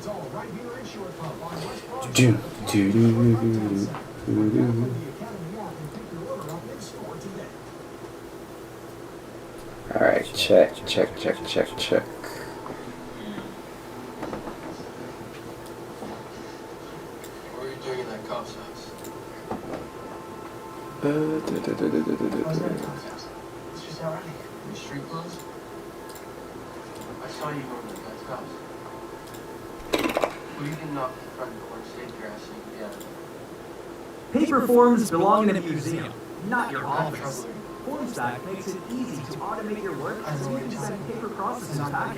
Do, do, do, do, do, do. All right, check. What are you doing in that cop's house? It's just how I think. Your street clothes? I saw you going to that guy's house. Well, you can knock the front door and save your ass so you can get out. Paper forms belong in a museum, not your I have office. trouble. FormStack makes it easy to automate your work so you can send paper processes back.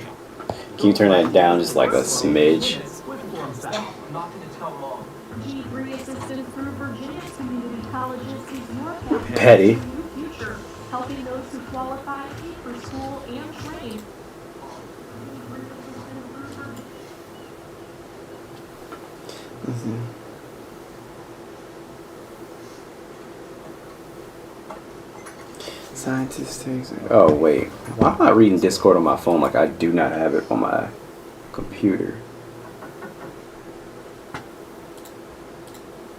Can you turn that down just like a smidge? With FormStack. I'm not going to tell Mom. G3 assistant through Virginia's community colleges sees your family Petty. a new future, helping those who qualify for school and trade. Scientist takes it. Oh wait, why am I reading Discord on my phone like I do not have it on my computer?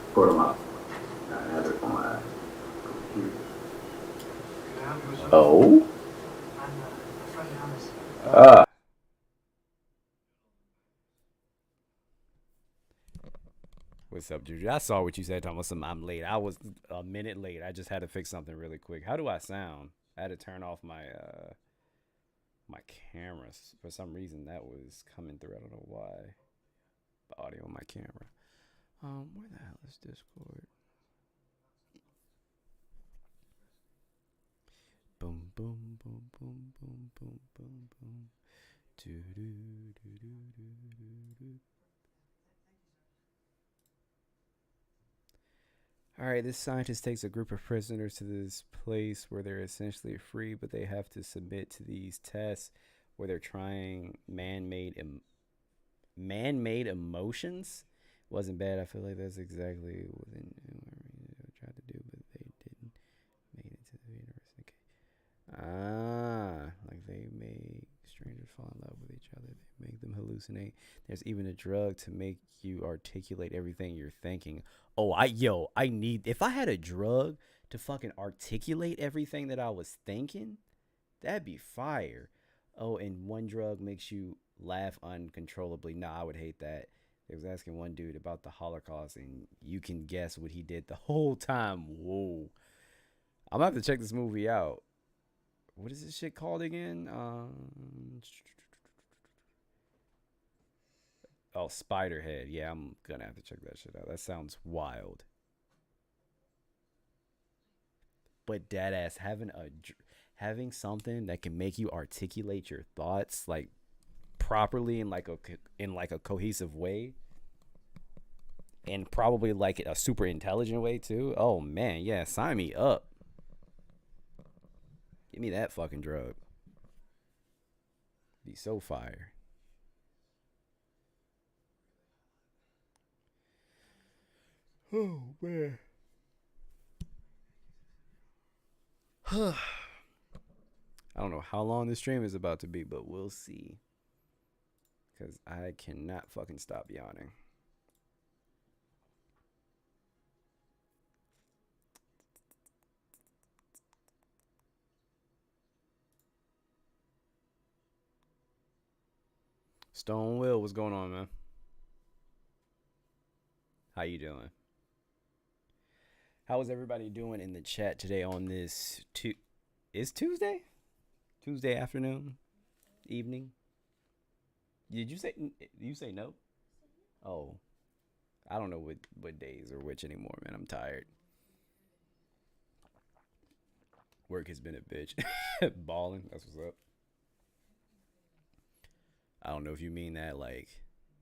Discord on my phone. I have it on my computer. Oh. What's up, Juju? I saw what you said, Thomas. I'm late. I was a minute late. I just had to fix something really quick. How do I sound? I had to turn off my my cameras. For some reason, that was coming through. I don't know why. The audio on my camera. Where the hell is Discord? Boom, boom, boom, boom, boom, boom, boom, boom. Do do do do do do. All right, this scientist takes a group of prisoners to this place where they're essentially free, but they have to submit to these tests where they're trying man-made emotions. Wasn't bad. I feel like that's exactly what they tried to do, but they didn't make it to the universe. Okay. Like they make strangers fall in love with each other. They make them hallucinate. There's even a drug to make you articulate everything you're thinking. Oh, I need, if I had a drug to fucking articulate everything that I was thinking, that'd be fire. Oh, and one drug makes you laugh uncontrollably. Nah, I would hate that. They was asking one dude about the Holocaust, and you can guess what he did the whole time. Whoa. I'm gonna have to check this movie out. What is this shit called again? Oh, Spiderhead. Yeah, I'm gonna have to check that shit out. That sounds wild. But deadass, having something that can make you articulate your thoughts like properly in like a cohesive way, and probably like a super intelligent way too. Oh man, yeah, sign me up. Give me that fucking drug. Be so fire. Oh man. I don't know how long this stream is about to be, but we'll see. Because I cannot fucking stop yawning. Stone Will, what's going on, man? How you doing? How is everybody doing in the chat today on this is Tuesday? Tuesday afternoon? Evening? Did you say no? Oh. I don't know what days or which anymore, man. I'm tired. Work has been a bitch. Balling, that's what's up. I don't know if you mean that like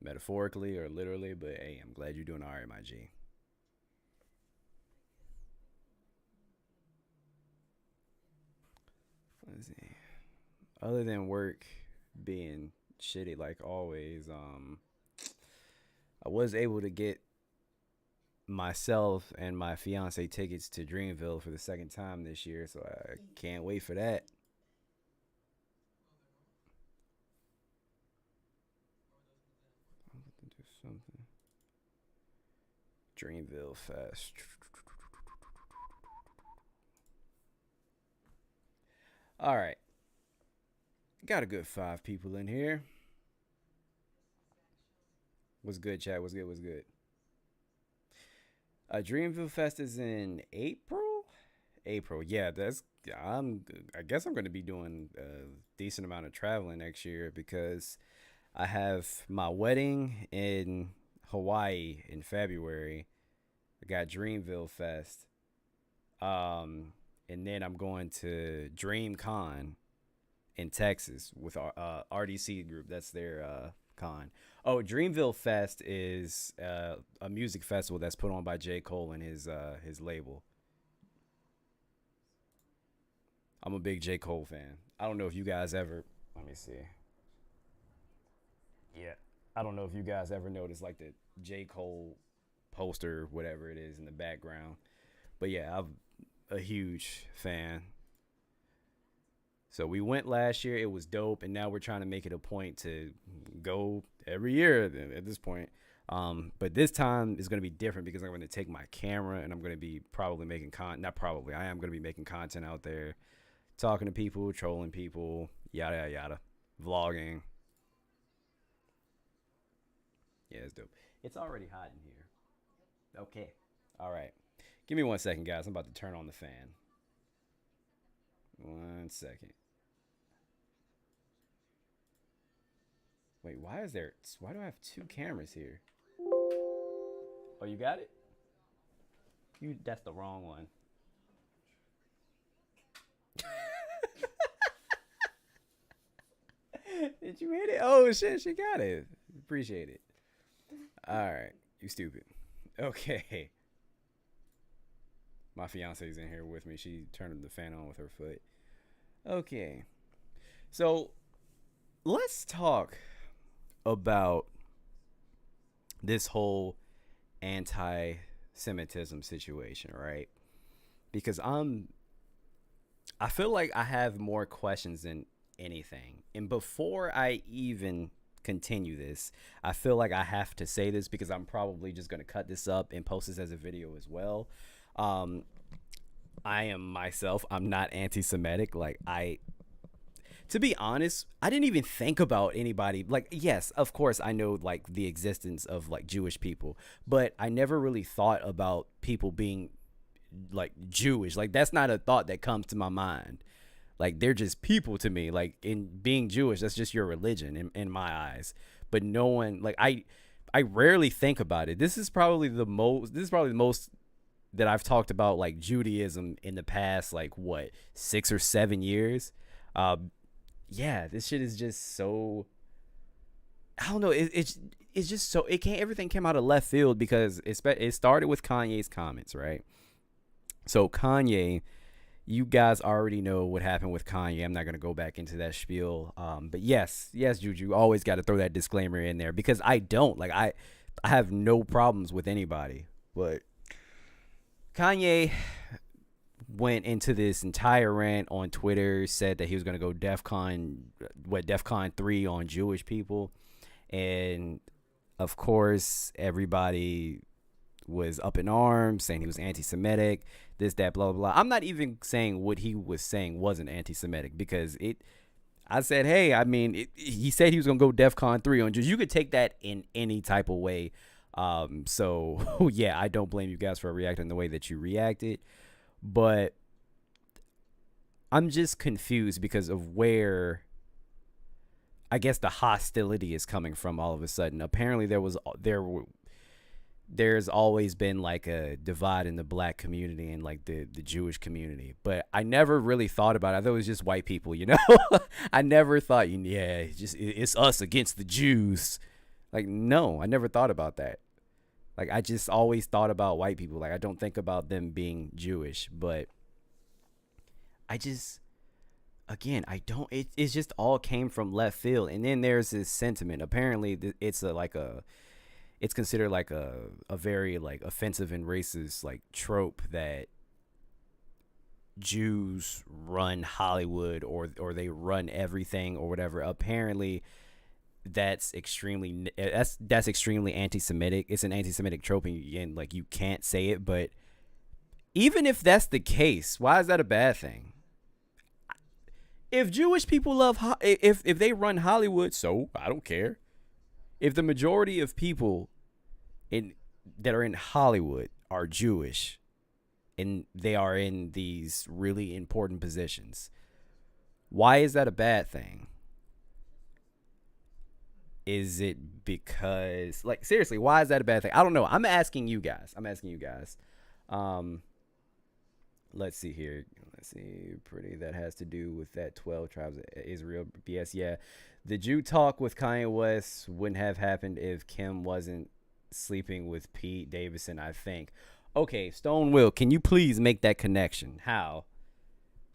metaphorically or literally, but hey, I'm glad you're doing all right, my G. Let's see. Other than work being shitty like always, I was able to get myself and my fiance tickets to Dreamville for the second time this year, so I can't wait for that. something. Dreamville Fest. All right. Got a good 5 people in here. What's good, chat? What's good? What's good? Dreamville Fest is in April. April, yeah. That's I'm. I guess I'm going to be doing a decent amount of traveling next year because I have my wedding in Hawaii in February. I got Dreamville Fest. And then I'm going to DreamCon in Texas with our RDC group. That's their con. Oh, Dreamville Fest is a music festival that's put on by J. Cole and his label. I'm a big J. Cole fan. I don't know if you guys ever. Let me see. Yeah, I don't know if you guys ever noticed like the J. Cole poster, whatever it is, in the background. But yeah, I'm a huge fan. So we went last year. It was dope, and now we're trying to make it a point to go every year at this point. But this time is going to be different because I'm going to take my camera and I'm going to be probably making not probably. I am going to be making content out there, talking to people, trolling people, yada yada yada, vlogging. Yeah, it's dope. It's already hot in here. Okay. All right. Give me 1 second, guys. I'm about to turn on the fan. 1 second. Wait, why do I have 2 cameras here? Oh, you got it? That's the wrong one. Did you hit it? Oh shit, she got it. Appreciate it. All right, you stupid. Okay. My fiance's in here with me. She turned the fan on with her foot. Okay. So let's talk about this whole anti-Semitism situation, right? Because I feel like I have more questions than anything. And before I even continue this, I feel like I have to say this because I'm probably just going to cut this up and post this as a video as well. I am myself. I'm not anti-Semitic. To be honest, I didn't even think about anybody. Like, yes, of course, I know like the existence of like Jewish people, but I never really thought about people being like Jewish. Like, that's not a thought that comes to my mind. Like, they're just people to me. Like, in being Jewish, that's just your religion in my eyes. But no one, like, I rarely think about it. This is probably the most that I've talked about like Judaism in the past, like what, 6 or 7 years. Yeah, this shit is just so, I don't know. It's just so, everything came out of left field because it started with Kanye's comments, right? So Kanye, you guys already know what happened with Kanye. I'm not going to go back into that spiel. But yes, Juju, always got to throw that disclaimer in there because I don't like, I have no problems with anybody, but Kanye went into this entire rant on Twitter, said that he was going to go DEFCON 3 on Jewish people. And of course, everybody was up in arms saying he was anti-Semitic, this, that, blah, blah, blah. I'm not even saying what he was saying wasn't anti-Semitic because I said, hey, I mean, he said he was going to go DEFCON 3 on Jews. You could take that in any type of way. So yeah, I don't blame you guys for reacting the way that you reacted, but I'm just confused because of where I guess the hostility is coming from all of a sudden. Apparently there's always been like a divide in the black community and like the Jewish community, but I never really thought about it. I thought it was just white people, you know. I never thought, yeah, it's us against the Jews. Like, no, I never thought about that. Like, I just always thought about white people. Like, I don't think about them being Jewish, but I just, again, I don't, it's just all came from left field. And then there's this sentiment. Apparently it's it's considered like a very like offensive and racist like trope that Jews run Hollywood or they run everything or whatever. Apparently that's extremely anti-Semitic. It's an anti-Semitic trope, and like you can't say it. But even if that's the case, why is that a bad thing? If Jewish people if they run Hollywood, so I don't care. If the majority of people in that are in Hollywood are Jewish and they are in these really important positions, why is that a bad thing? Is it because, like, seriously, why is that a bad thing? I don't know. I'm asking you guys. Um, let's see here. Let's see. Pretty. That has to do with that 12 tribes of Israel BS. Yeah. The Jew talk with Kanye West wouldn't have happened if Kim wasn't sleeping with Pete Davidson, I think. Okay, Stone Will, can you please make that connection? How?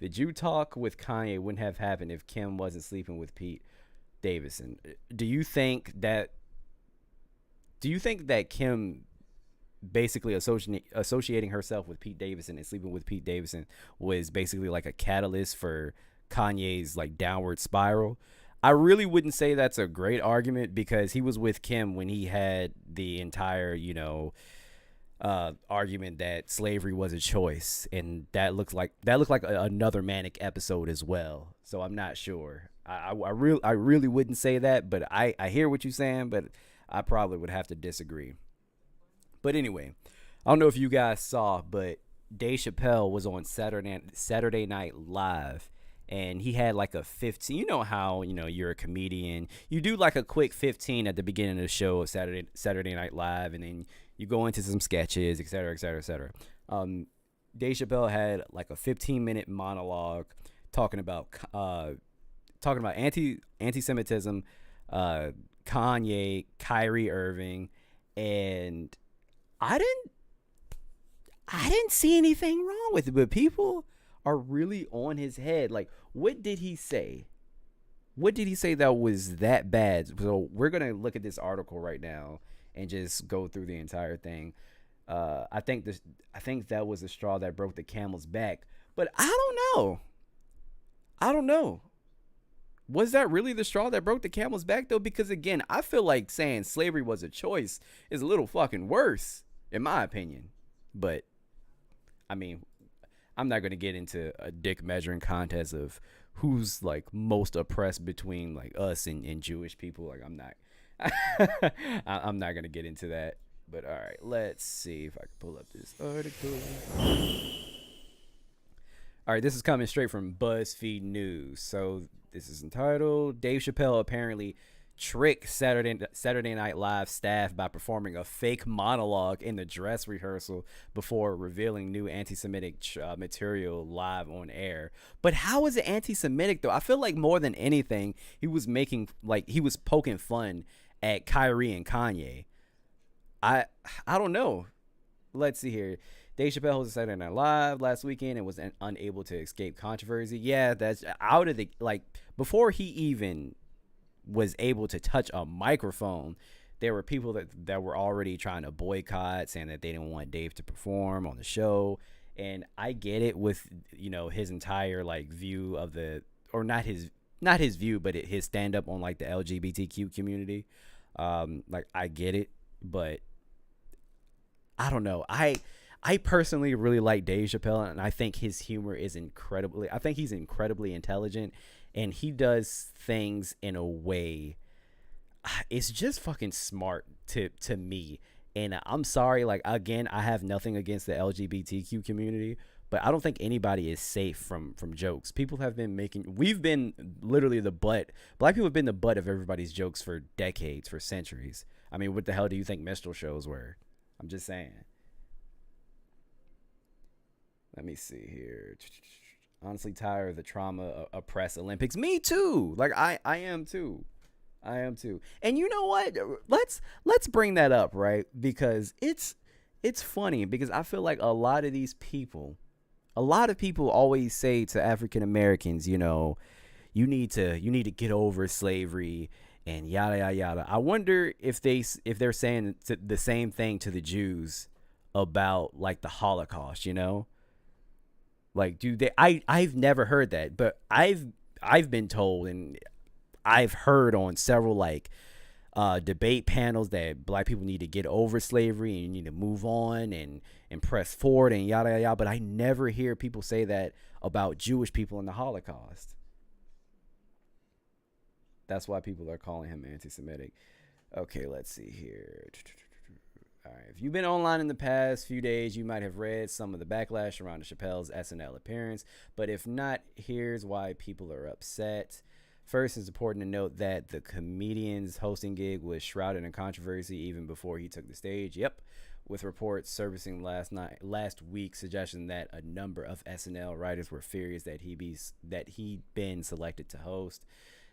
The Jew talk with Kanye wouldn't have happened if Kim wasn't sleeping with Pete Davidson. Do you think that Kim basically associating herself with Pete Davidson and sleeping with Pete Davidson was basically like a catalyst for Kanye's like downward spiral? I really wouldn't say that's a great argument because he was with Kim when he had the entire, argument that slavery was a choice, and that looked like another manic episode as well. So I'm not sure. I really wouldn't say that, but I hear what you're saying, but I probably would have to disagree. But anyway, I don't know if you guys saw, but Dave Chappelle was on Saturday Night Live, and he had like a 15. You know how you're a comedian, you do like a quick 15 at the beginning of the show of Saturday Night Live, and then you go into some sketches, etc., etc., etc. Dave Chappelle had like a 15-minute monologue talking about anti-Semitism, Kanye, Kyrie Irving, and I didn't see anything wrong with it, but people are really on his head. Like, what did he say? What did he say that was that bad? So we're gonna look at this article right now and just go through the entire thing. I think that was the straw that broke the camel's back. But I don't know. Was that really the straw that broke the camel's back, though? Because, again, I feel like saying slavery was a choice is a little fucking worse, in my opinion. But, I mean, I'm not going to get into a dick measuring contest of who's, like, most oppressed between, like, us and Jewish people. Like, I'm not going to get into that. But, all right, let's see if I can pull up this article. All right, this is coming straight from BuzzFeed News. So this is entitled, Dave Chappelle apparently tricked Saturday Night Live staff by performing a fake monologue in the dress rehearsal before revealing new anti-Semitic material live on air. But how is it anti-Semitic, though? I feel like more than anything, he was poking fun at Kyrie and Kanye. I don't know. Let's see here. Dave Chappelle hosted Saturday Night Live last weekend and was unable to escape controversy. Yeah, that's out of the, like, before he even was able to touch a microphone, there were people that were already trying to boycott, saying that they didn't want Dave to perform on the show. And I get it with, his entire, like, view of or not his view, but his stand up on, like, the LGBTQ community. Like, I get it, but I don't know. I personally really like Dave Chappelle, and I think his humor is I think he's incredibly intelligent, and he does things in a way, it's just fucking smart to me. And I'm sorry, like, again, I have nothing against the LGBTQ community, but I don't think anybody is safe from jokes. We've been literally black people have been the butt of everybody's jokes for decades, for centuries. I mean, what the hell do you think minstrel shows were? I'm just saying. Let me see here. Honestly tired of the trauma oppressed Olympics. Me too. Like, I am too. And you know what? Let's bring that up, right? Because it's funny, because I feel like a lot of people always say to African Americans, you need to get over slavery and yada yada yada. I wonder if they're saying the same thing to the Jews about, like, the Holocaust, Like, dude, I've never heard that, but I've been told, and I've heard on several like debate panels that black people need to get over slavery and you need to move on and press forward and yada yada yada. But I never hear people say that about Jewish people in the Holocaust. That's why people are calling him anti-Semitic. Okay, let's see here. All right. If you've been online in the past few days, you might have read some of the backlash around the Chappelle's SNL appearance. But if not, here's why people are upset. First, it's important to note that the comedian's hosting gig was shrouded in controversy even before he took the stage. Yep, with reports surfacing last week suggesting that a number of SNL writers were furious that he'd been selected to host.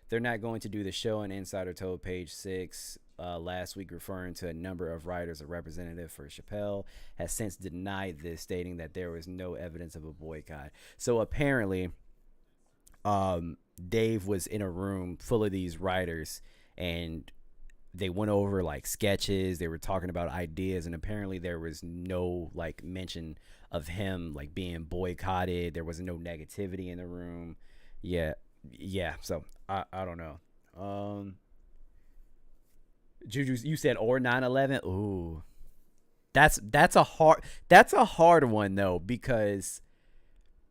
They're not going to do the show, an insider told Page Six last week, referring to a number of writers. A representative for Chappelle has since denied this, stating that there was no evidence of a boycott. So apparently, Dave was in a room full of these writers, and they went over like sketches. They were talking about ideas, and apparently there was no like mention of him like being boycotted. There was no negativity in the room. Yeah. So I don't know. Juju, you said or 9/11. Ooh, that's a hard one though, because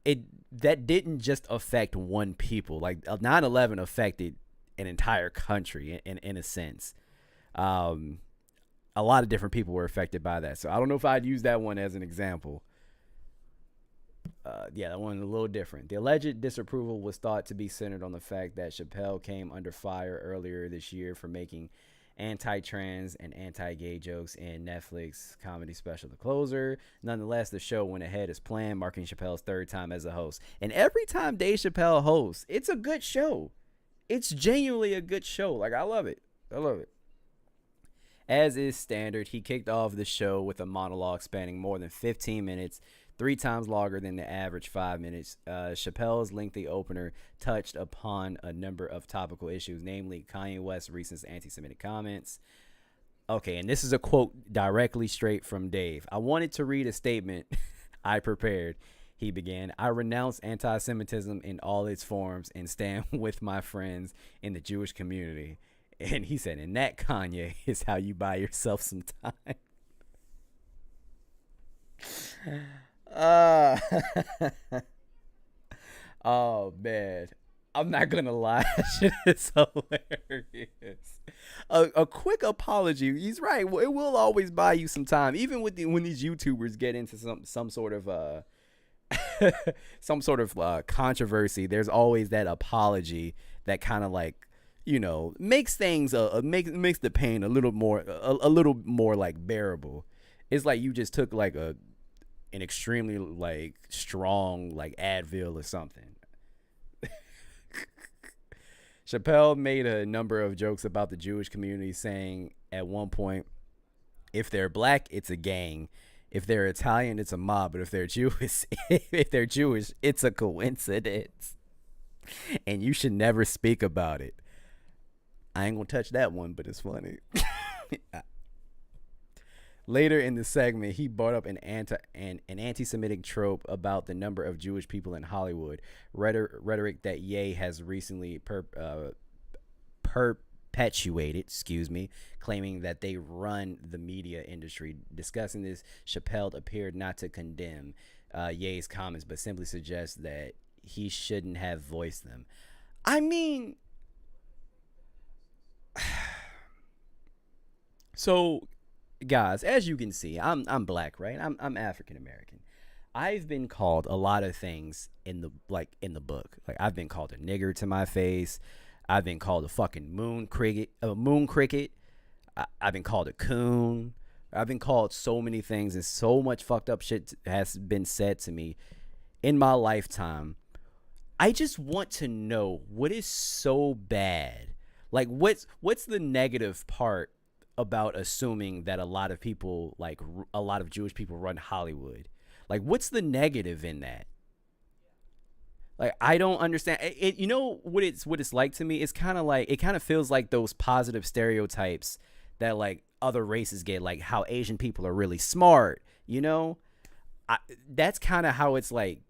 that didn't just affect one people. Like 9/11 affected an entire country in a sense. A lot of different people were affected by that. So I don't know if I'd use that one as an example. Yeah, that one a little different. The alleged disapproval was thought to be centered on the fact that Chappelle came under fire earlier this year for making anti-trans and anti-gay jokes in Netflix comedy special The Closer. Nonetheless, the show went ahead as planned, marking Chappelle's third time as a host. And every time Dave Chappelle hosts, it's a good show. It's genuinely a good show. Like, I love it. As is standard, he kicked off the show with a monologue spanning more than 15 minutes, 3 times longer than the average 5 minutes. Chappelle's lengthy opener touched upon a number of topical issues, namely Kanye West's recent anti-Semitic comments. Okay, and this is a quote directly straight from Dave. I wanted to read a statement I prepared. He began, I renounce anti-Semitism in all its forms and stand with my friends in the Jewish community. And he said, and that, Kanye, is how you buy yourself some time. Oh man, I'm not gonna lie, shit is hilarious. A quick apology. He's right. It will always buy you some time, even with when these YouTubers get into some sort of controversy. There's always that apology that kind of like, makes things makes the pain a little more like bearable. It's like you just took like an extremely like strong like Advil or something. Chappelle made a number of jokes about the Jewish community, saying at one point, if they're black, it's a gang. If they're Italian, it's a mob. But if they're Jewish, it's a coincidence. And you should never speak about it. I ain't gonna touch that one, but it's funny. Later in the segment, he brought up an anti-Semitic trope about the number of Jewish people in Hollywood, rhetoric that Ye has recently perpetuated, claiming that they run the media industry. Discussing this, Chappelle appeared not to condemn Ye's comments, but simply suggest that he shouldn't have voiced them. I mean, so guys, as you can see, I'm black, right? I'm African American. I've been called a lot of things in the book. Like, I've been called a nigger to my face. I've been called a fucking moon cricket. I've been called a coon. I've been called so many things, and so much fucked up shit has been said to me in my lifetime. I just want to know what is so bad. Like, what's the negative part about assuming that a lot of people, like a lot of Jewish people, run Hollywood? Like, what's the negative in that? Like, I don't understand it. You know what it's like to me? It's kind of like, it kind of feels like those positive stereotypes that like other races get, like how Asian people are really smart, that's kind of how it's like,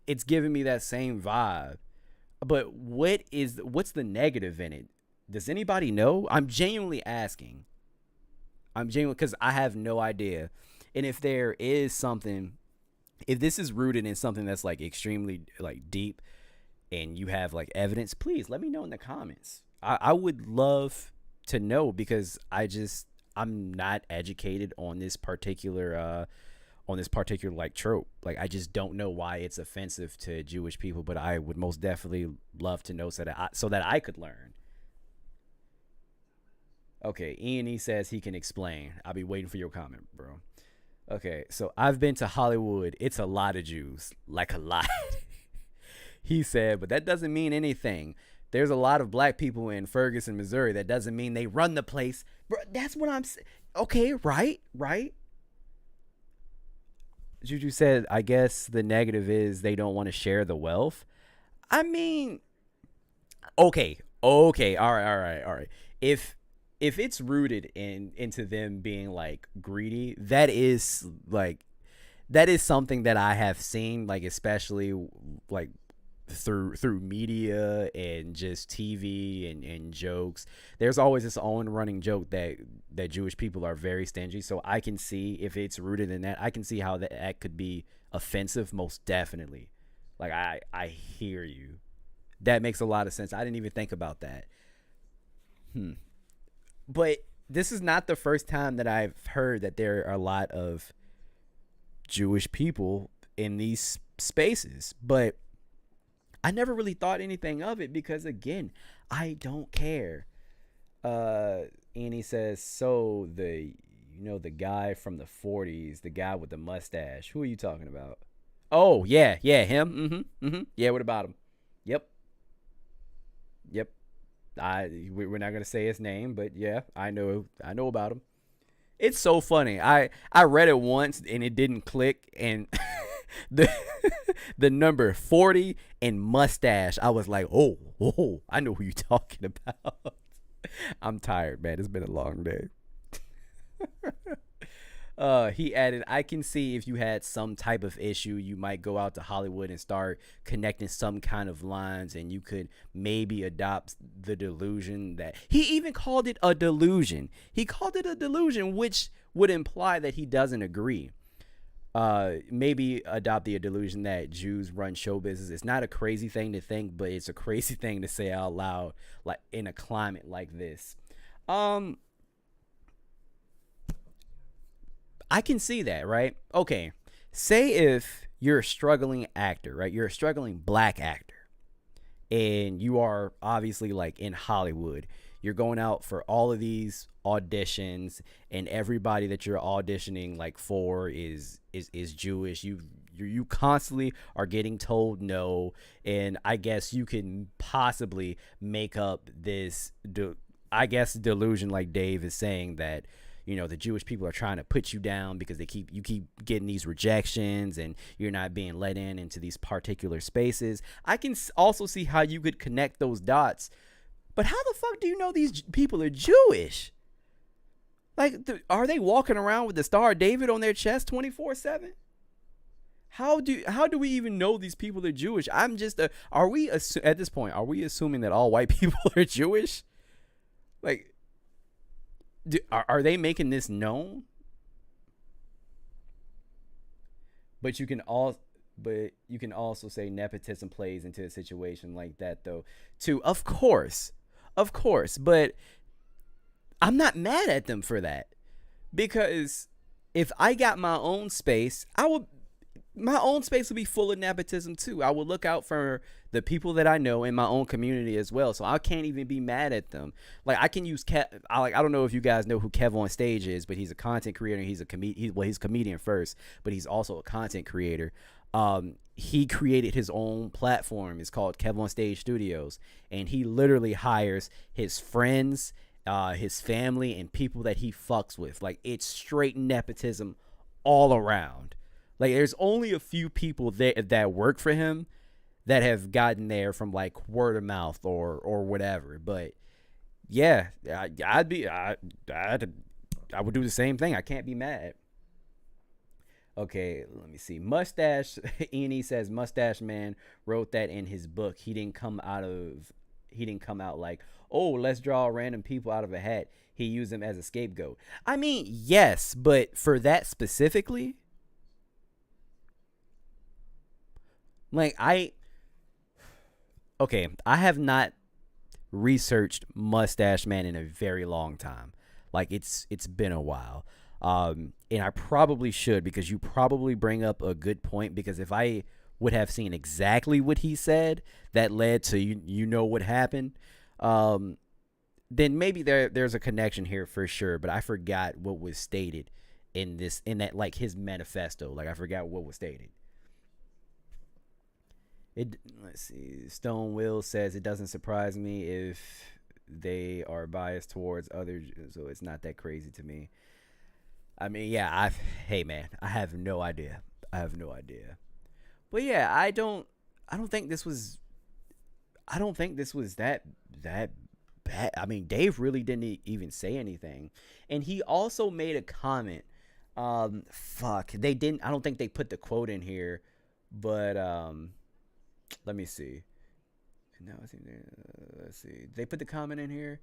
it's giving me that same vibe. But what's the negative in it? Does anybody know? I'm genuinely asking. I'm genuine because I have no idea. And if there is something, if this is rooted in something that's like extremely like deep, and you have like evidence, please let me know in the comments. I would love to know because I'm not educated on this particular like trope. Like I just don't know why it's offensive to Jewish people, but I would most definitely love to know so that I could learn. Okay, Ian E says he can explain. I'll be waiting for your comment, bro. Okay, so I've been to Hollywood. It's a lot of Jews, like a lot. He said, but that doesn't mean anything. There's a lot of black people in Ferguson, Missouri. That doesn't mean they run the place. Bro, that's what I'm saying. Okay, right. Juju said, I guess the negative is they don't want to share the wealth. I mean, okay, all right. If it's rooted into them being like greedy, that is something that I have seen, like especially like through media and just TV and jokes. There's always this own running joke that Jewish people are very stingy. So I can see if it's rooted in that. I can see how that could be offensive, most definitely. Like I hear you. That makes a lot of sense. I didn't even think about that. But this is not the first time that I've heard that there are a lot of Jewish people in these spaces. But I never really thought anything of it because, again, I don't care. And he says, so the guy from the 40s, the guy with the mustache, who are you talking about? Oh, yeah, him. Yeah, what about him? Yep. We're not gonna say his name, but yeah, I know about him. It's so funny. I read it once and it didn't click, and the the number 40 and mustache, I was like, oh, I know who you're talking about. I'm tired, man. It's been a long day. He added, I can see if you had some type of issue, you might go out to Hollywood and start connecting some kind of lines, and you could maybe adopt the delusion that he even called it a delusion. He called it a delusion, which would imply that he doesn't agree. Maybe adopt the delusion that Jews run show business. It's not a crazy thing to think, but it's a crazy thing to say out loud, like in a climate like this. I can see that, right? Okay. Say if you're a struggling actor, right? You're a struggling black actor, and you are obviously like in Hollywood. You're going out for all of these auditions, and everybody that you're auditioning like for is Jewish. You constantly are getting told no, and I guess you can possibly make up this delusion, like Dave is saying, that the Jewish people are trying to put you down because you keep getting these rejections and you're not being let into these particular spaces. I can also see how you could connect those dots, but how the fuck do you know these people are Jewish? Like, are they walking around with the Star of David on their chest 24/7? How do we even know these people are Jewish? At this point, are we assuming that all white people are Jewish? Like, are they making this known? But you can also say nepotism plays into a situation like that, though, too. Of course. But I'm not mad at them for that, because if I got my own space, my own space would be full of nepotism too. I would look out for the people that I know in my own community as well. So I can't even be mad at them. Like, I can use I don't know if you guys know who Kev on Stage is, but he's a content creator. He's a comedian first, but he's also a content creator. He created his own platform. It's called Kev on Stage Studios, and he literally hires his friends, his family, and people that he fucks with. Like, it's straight nepotism all around. Like, there's only a few people that work for him that have gotten there from like word of mouth or whatever. But yeah, I would do the same thing. I can't be mad. Okay, let me see. Mustache Eni says Mustache Man wrote that in his book. He didn't come out like, oh, let's draw random people out of a hat. He used them as a scapegoat. I mean, yes, but for that specifically, like okay, I have not researched Mustache Man in a very long time. Like it's been a while. And I probably should, because you probably bring up a good point, because if I would have seen exactly what he said that led to you know what happened, then maybe there's a connection here for sure, but I forgot what was stated in that like his manifesto. Like I forgot what was stated. Let's see. Stone Will says it doesn't surprise me if they are biased towards others, so it's not that crazy to me. I mean, yeah, hey man, I have no idea. But yeah, I don't think this was that bad. I mean, Dave really didn't even say anything. And he also made a comment. I don't think they put the quote in here, but let me see. Now let's see. They put the comment in here.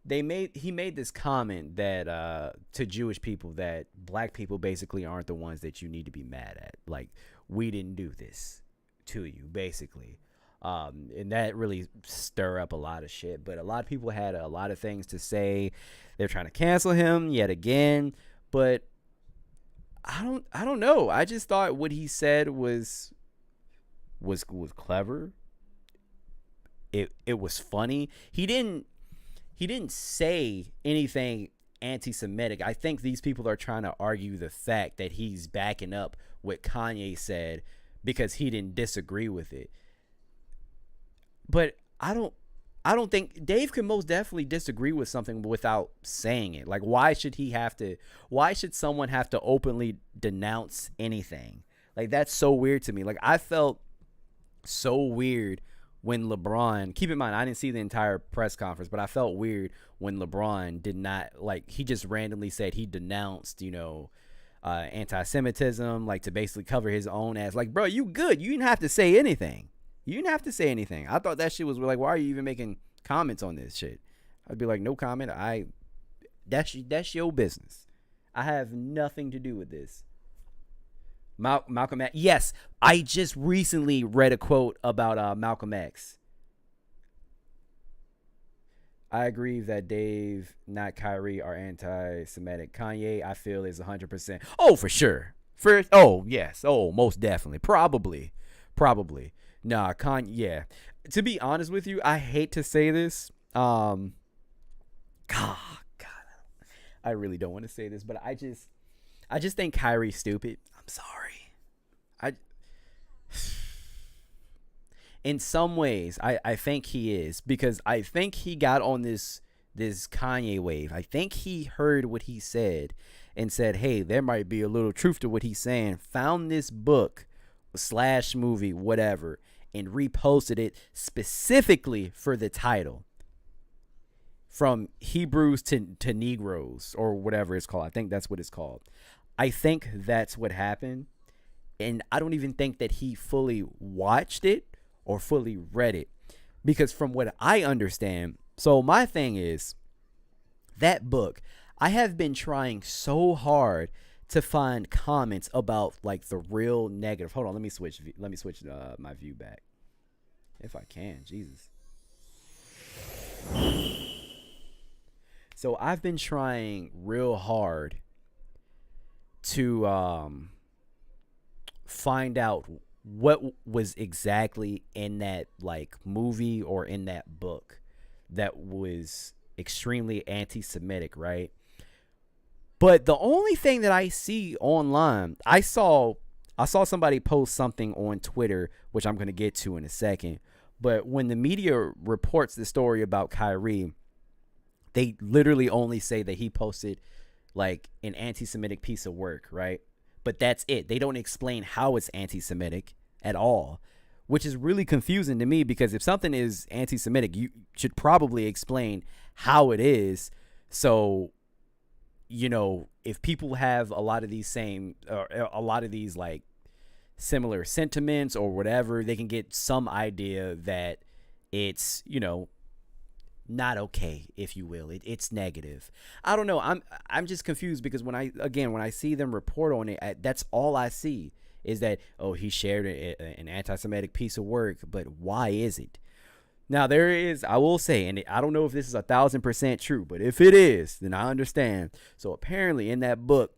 He made this comment that to Jewish people, that black people basically aren't the ones that you need to be mad at. Like, we didn't do this to you, basically. And that really stir up a lot of shit. But a lot of people had a lot of things to say. They're trying to cancel him yet again. But I don't know. I just thought what he said was clever. It was funny. He didn't say anything anti-Semitic. I think these people are trying to argue the fact that he's backing up what Kanye said because he didn't disagree with it. But I don't think Dave can most definitely disagree with something without saying it. Like, why should someone have to openly denounce anything? Like, that's so weird to me. Like, I felt so weird when LeBron, keep in mind, I didn't see the entire press conference, but I felt weird when LeBron did not, like, he just randomly said he denounced, anti-Semitism, like, to basically cover his own ass. Like, bro, you good. You didn't have to say anything. I thought that shit was like, why are you even making comments on this shit? I'd be like, no comment. That's your business. I have nothing to do with this. Malcolm X. Yes, I just recently read a quote about Malcolm X. I agree that Dave, not Kyrie, are anti-Semitic. Kanye, I feel, is 100%. Oh, for sure. Yes. Oh, most definitely. Probably. Nah, Kanye, yeah. To be honest with you, I hate to say this. God, I really don't want to say this, but I just think Kyrie's stupid. I'm sorry. In some ways, I think he is, because I think he got on this Kanye wave. I think he heard what he said and said, hey, there might be a little truth to what he's saying. Found this book / movie, whatever, and reposted it specifically for the title. From Hebrews to Negroes, or whatever it's called. I think that's what it's called. I think that's what happened. And I don't even think that he fully watched it or fully read it. Because from what I understand, so my thing is, that book, I have been trying so hard to find comments about, like, the real negative. Hold on, let me switch my view back. If I can, Jesus. So I've been trying real hard to find out what was exactly in that, like, movie or in that book that was extremely anti-Semitic, right? But the only thing that I see online, I saw somebody post something on Twitter, which I'm going to get to in a second. But when the media reports the story about Kyrie, they literally only say that he posted, like, an anti-Semitic piece of work, right? But that's it. They don't explain how it's anti-Semitic at all, which is really confusing to me, because if something is anti-Semitic, you should probably explain how it is. So, if people have a lot of these like similar sentiments or whatever, they can get some idea that it's, not okay, if you will. It's negative. I don't know. I'm just confused because when I see them report on it, that's all I see is that, oh, he shared an anti-Semitic piece of work, but why is it? Now I will say, and I don't know if this is 1,000% true, but if it is, then I understand. So apparently in that book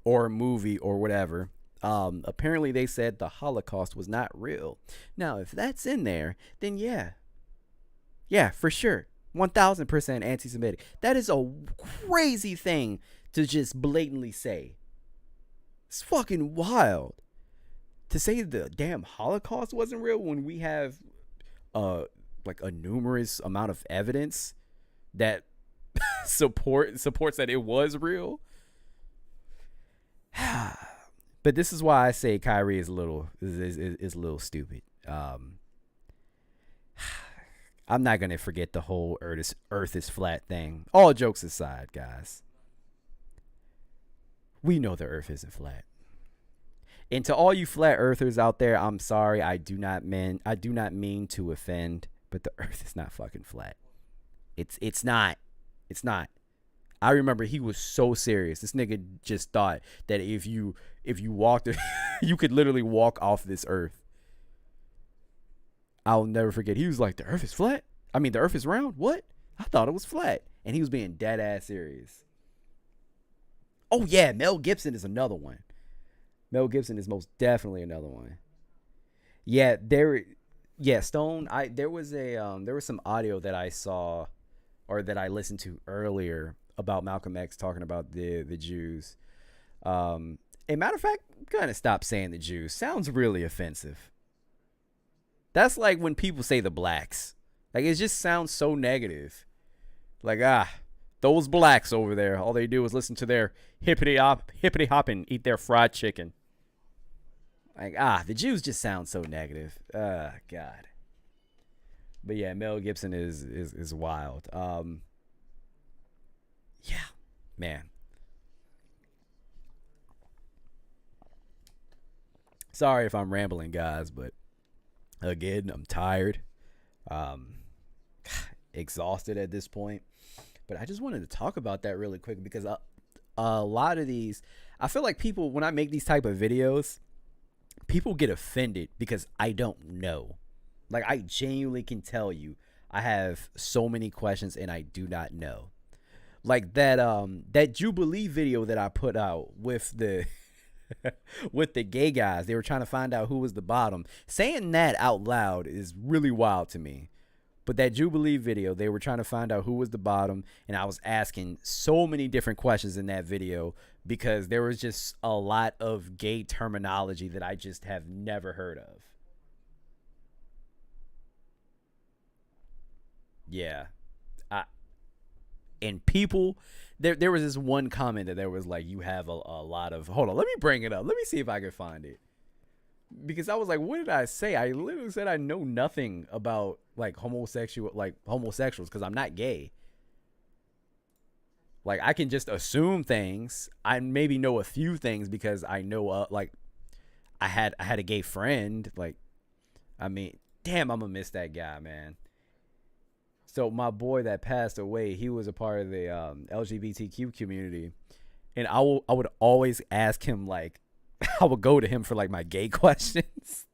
or movie or whatever, apparently they said the Holocaust was not real. Now, if that's in there, then yeah, for sure. 1,000% anti Semitic. That is a crazy thing to just blatantly say. It's fucking wild. To say the damn Holocaust wasn't real when we have like a numerous amount of evidence that supports that it was real. But this is why I say Kyrie is a little stupid. I'm not gonna forget the whole Earth is flat thing. All jokes aside, guys, we know the Earth isn't flat. And to all you flat earthers out there, I'm sorry. I do not mean to offend, but the Earth is not fucking flat. It's not. It's not. I remember he was so serious. This nigga just thought that if you walked, you could literally walk off this Earth. I'll never forget. He was like, the Earth is flat? I mean, the Earth is round? What? I thought it was flat. And he was being dead ass serious. Oh, yeah. Mel Gibson is another one. Mel Gibson is most definitely another one. Yeah, Stone. There was some audio that I saw or that I listened to earlier about Malcolm X talking about the Jews. A matter of fact, I'm gonna stop saying the Jews. Sounds really offensive. That's like when people say the blacks. Like, it just sounds so negative. Like, those blacks over there, all they do is listen to their hippity hop and eat their fried chicken. Like, the Jews just sound so negative. God. But yeah, Mel Gibson is wild. Yeah, man. Sorry if I'm rambling, guys, but again, I'm tired, exhausted at this point. But I just wanted to talk about that really quick because a lot of these, I feel like people, when I make these type of videos, people get offended because I don't know. Like, I genuinely can tell you, I have so many questions and I do not know. Like that Jubilee video that I put out with the with the gay guys. They were trying to find out who was the bottom. Saying that out loud is really wild to me. But that Jubilee video, they were trying to find out who was the bottom, and I was asking so many different questions in that video because there was just a lot of gay terminology that I just have never heard of. Yeah. And people, there was this one comment that there was like, you have a lot of, hold on, let me bring it up. Let me see if I can find it. Because I was like, what did I say? I literally said I know nothing about like homosexuals because I'm not gay. Like, I can just assume things. I maybe know a few things because I know like I had a gay friend. Like, I mean, damn, I'm gonna miss that guy, man. So my boy that passed away, he was a part of the LGBTQ community, and I would always ask him, like, I would go to him for like my gay questions,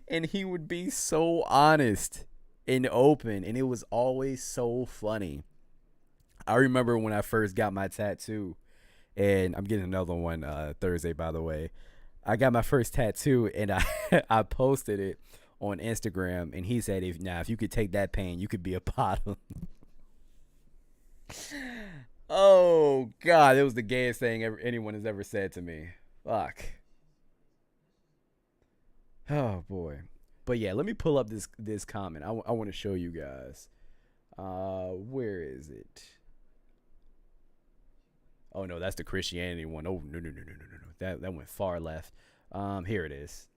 and he would be so honest and open, and it was always so funny. I remember when I first got my tattoo, and I'm getting another one Thursday, by the way. I got my first tattoo, and I posted it on Instagram, and he said, if you could take that pain, you could be a bottom. Oh God, it was the gayest thing anyone has ever said to me. Fuck. Oh boy. But yeah, let me pull up this comment. I want to show you guys. Where is it? Oh no, that's the Christianity one. Oh no. That went far left. Here it is.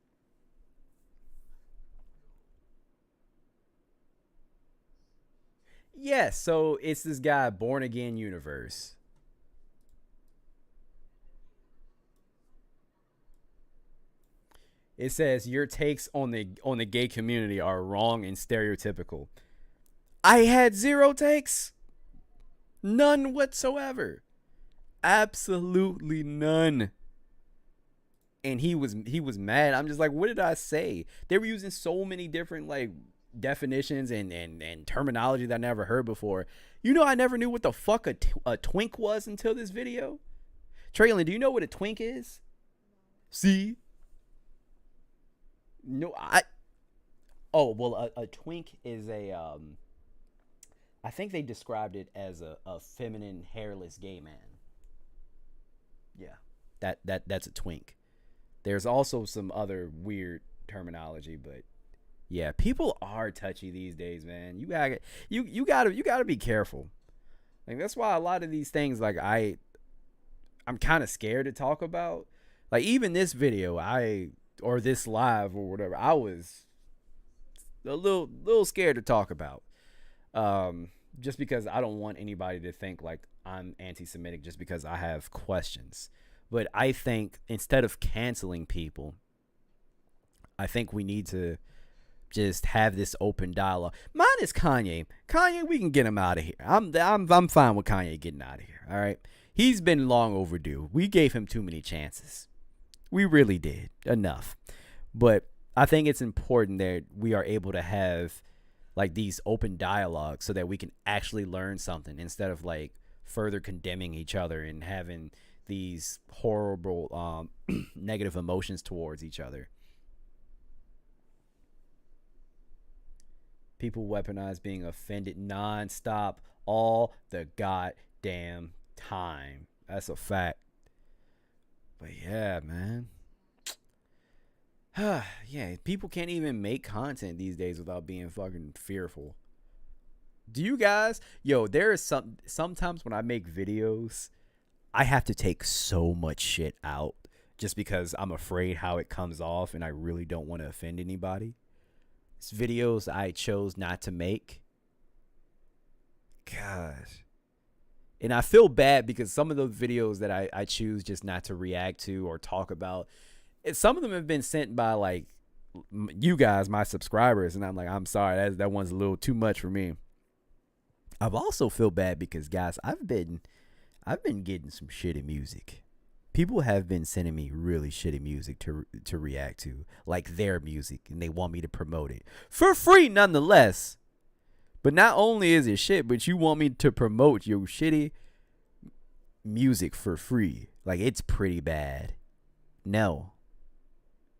Yeah, so it's this guy, Born Again Universe. It says your takes on the gay community are wrong and stereotypical. I had zero takes. None whatsoever. Absolutely none. And he was mad. I'm just like, what did I say? They were using so many different like definitions and terminology that I never heard before. You know, I never knew what the fuck a twink was until this video. Traylon, do you know what a twink is? See? No, a twink is I think they described it as a feminine hairless gay man. Yeah. That's a twink. There's also some other weird terminology, but yeah, people are touchy these days, man. You gotta be careful. Like that's why a lot of these things, like I'm kind of scared to talk about. Like even this video, or this live or whatever, I was a little scared to talk about. Just because I don't want anybody to think like I'm anti-Semitic just because I have questions. But I think instead of canceling people, I think we need to just have this open dialogue. Mine is Kanye. Kanye, we can get him out of here. I'm fine with Kanye getting out of here. All right. He's been long overdue. We gave him too many chances. We really did. Enough. But I think it's important that we are able to have like these open dialogues so that we can actually learn something instead of like further condemning each other and having these horrible negative emotions towards each other. People weaponize being offended nonstop all the goddamn time. That's a fact. But yeah, man. Yeah, people can't even make content these days without being fucking fearful. Do you guys? Yo, there is sometimes when I make videos, I have to take so much shit out just because I'm afraid how it comes off and I really don't want to offend anybody. It's videos I chose not to make. Gosh. And I feel bad because some of those videos that I choose just not to react to or talk about, some of them have been sent by like you guys, my subscribers, and I'm like, I'm sorry, that one's a little too much for me. I've also feel bad because guys, I've been getting some shitty music. People have been sending me really shitty music to react to, like their music, and they want me to promote it for free nonetheless. But not only is it shit, but you want me to promote your shitty music for free. Like it's pretty bad. No.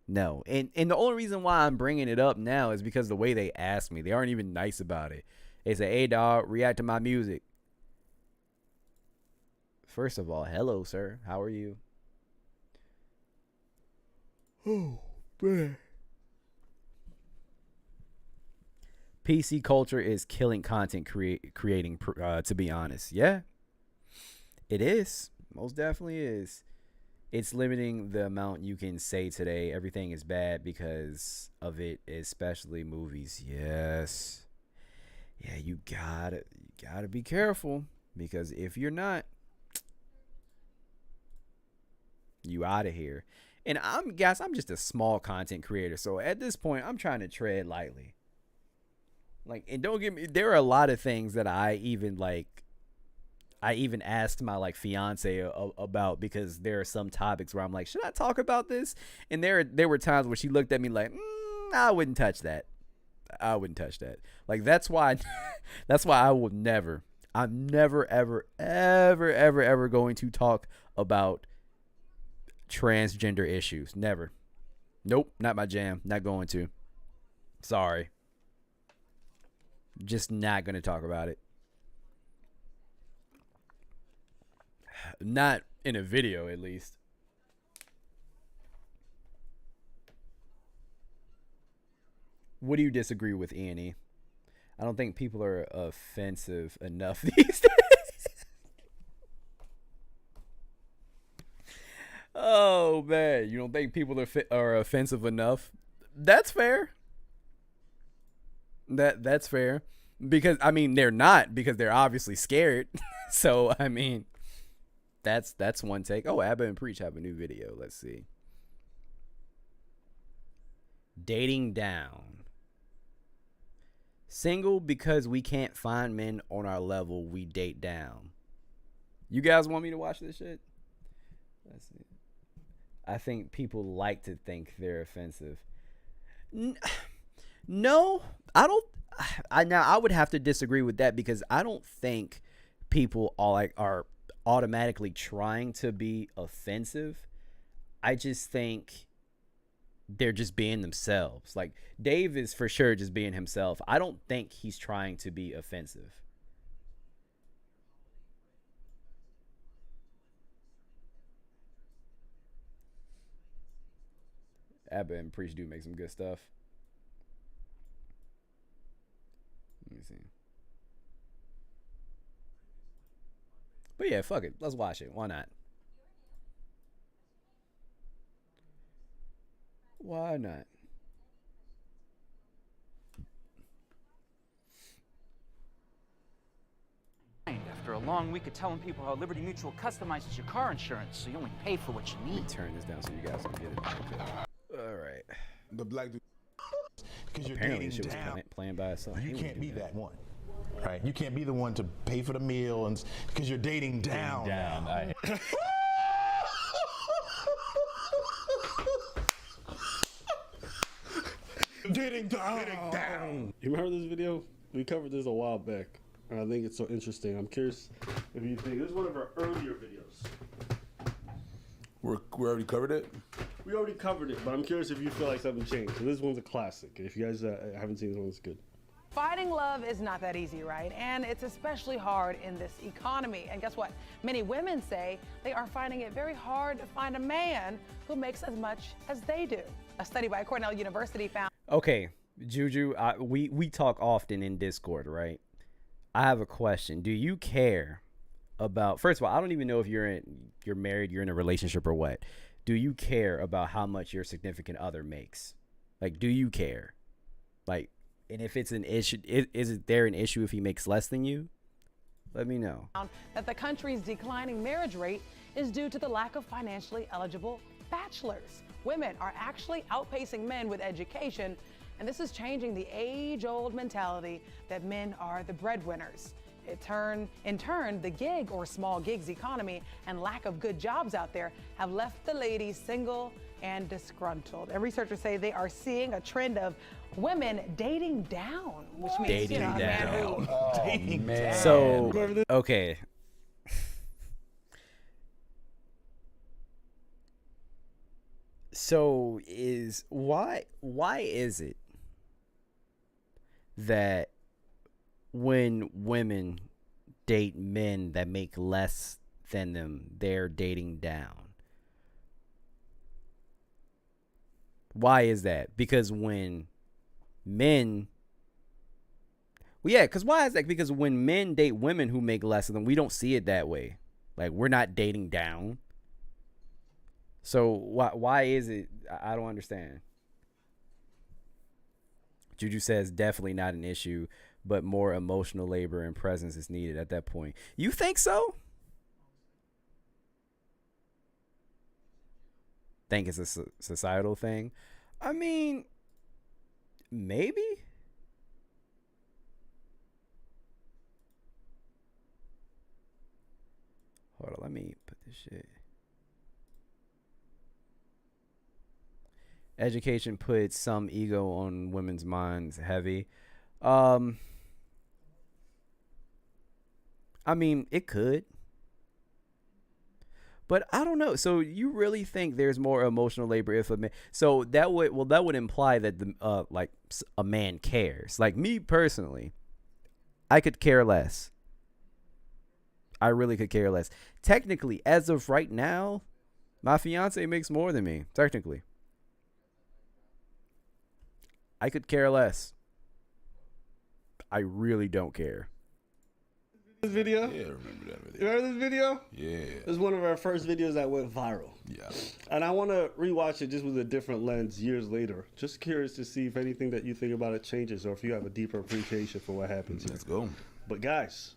And the only reason why I'm bringing it up now is because the way they asked me, they aren't even nice about it. They say, "Hey dog, react to my music." First of all, hello, sir. How are you? Oh, man. PC culture is killing content creating, to be honest. Yeah, it is. Most definitely is. It's limiting the amount you can say today. Everything is bad because of it, especially movies. Yes. Yeah, you gotta be careful because if you're not, you out of here. And I'm just a small content creator, so at this point I'm trying to tread lightly. Like, and don't get me, there are a lot of things that I even asked my like fiance about because there are some topics where I'm like, should I talk about this? And there were times where she looked at me like, I wouldn't touch that. Like that's why I will never, I'm never ever going to talk about transgender issues. Never. Nope, not my jam. Not going to. Sorry. Just not going to talk about it. Not in a video, at least. What do you disagree with, Annie? I don't think people are offensive enough these days. Oh, man. You don't think people are offensive enough? That's fair. That's fair. Because, I mean, they're not, because they're obviously scared. So, I mean, that's one take. Oh, Abba and Preach have a new video. Let's see. dating down. Single because we can't find men on our level, we date down. You guys want me to watch this shit? Let's see. I think people like to think they're offensive. No, I don't. I would have to disagree with that because I don't think people are automatically trying to be offensive. I just think they're just being themselves. Like Dave is for sure just being himself. I don't think he's trying to be offensive. Abba and Preach do make some good stuff. Let me see. But yeah, fuck it. Let's watch it. Why not? Why not? After a long week of telling people how Liberty Mutual customizes your car insurance so you only pay for what you Let me need. turn this down so you guys can get it. Okay. All right. The black dude. Because you're Apparently, dating this shit was down. playing by itself. You can't be that one, right? You can't be the one to pay for the meal, and because you're dating down. Dating down. You remember this video? We covered this a while back. And I think it's so interesting. I'm curious if you think this is one of our earlier videos. We already covered it. We already covered it, but I'm curious if you feel like something changed. So this one's a classic. If you guys haven't seen this one, it's good. Finding love is not that easy, right? And it's especially hard in this economy. And guess what? Many women say they are finding it very hard to find a man who makes as much as they do. A study by Cornell University found. Okay, Juju, we talk often in Discord, right? I have a question. Do you care about? First of all, I don't even know if you're married, you're in a relationship, or what. Do you care about how much your significant other makes? Like, do you care? Like, and if it's an issue, is there an issue if he makes less than you? Let me know. That the country's declining marriage rate is due to the lack of financially eligible bachelors. Women are actually outpacing men with education, and this is changing the age-old mentality that men are the breadwinners. In turn, the gig or small gigs economy and lack of good jobs out there have left the ladies single and disgruntled. And researchers say they are seeing a trend of women dating down, which means Dating a man down. who Dating down. So, okay. So why is it that when women date men that make less than them, they're dating down? Why is that? Because when men because why is that? Because when men date women who make less than them, we don't see it that way. Like, we're not dating down. So why is it? I don't understand. Juju says definitely not an issue, but more emotional labor and presence is needed at that point. You think so? Think it's a societal thing? I mean, maybe. Hold on, let me put this shit. Education puts some ego on women's minds heavy. I mean, it could. But I don't know. So you really think there's more emotional labor if a man? So that would imply that a man cares. Like, me personally, I could care less. I really could care less. Technically, as of right now, my fiance makes more than me. Technically, I could care less. I really don't care. This video? Yeah, I remember that video. You remember this video? Yeah. It was one of our first videos that went viral. Yeah. And I want to rewatch it just with a different lens years later. Just curious to see if anything that you think about it changes or if you have a deeper appreciation for what happens here. Let's go. But guys,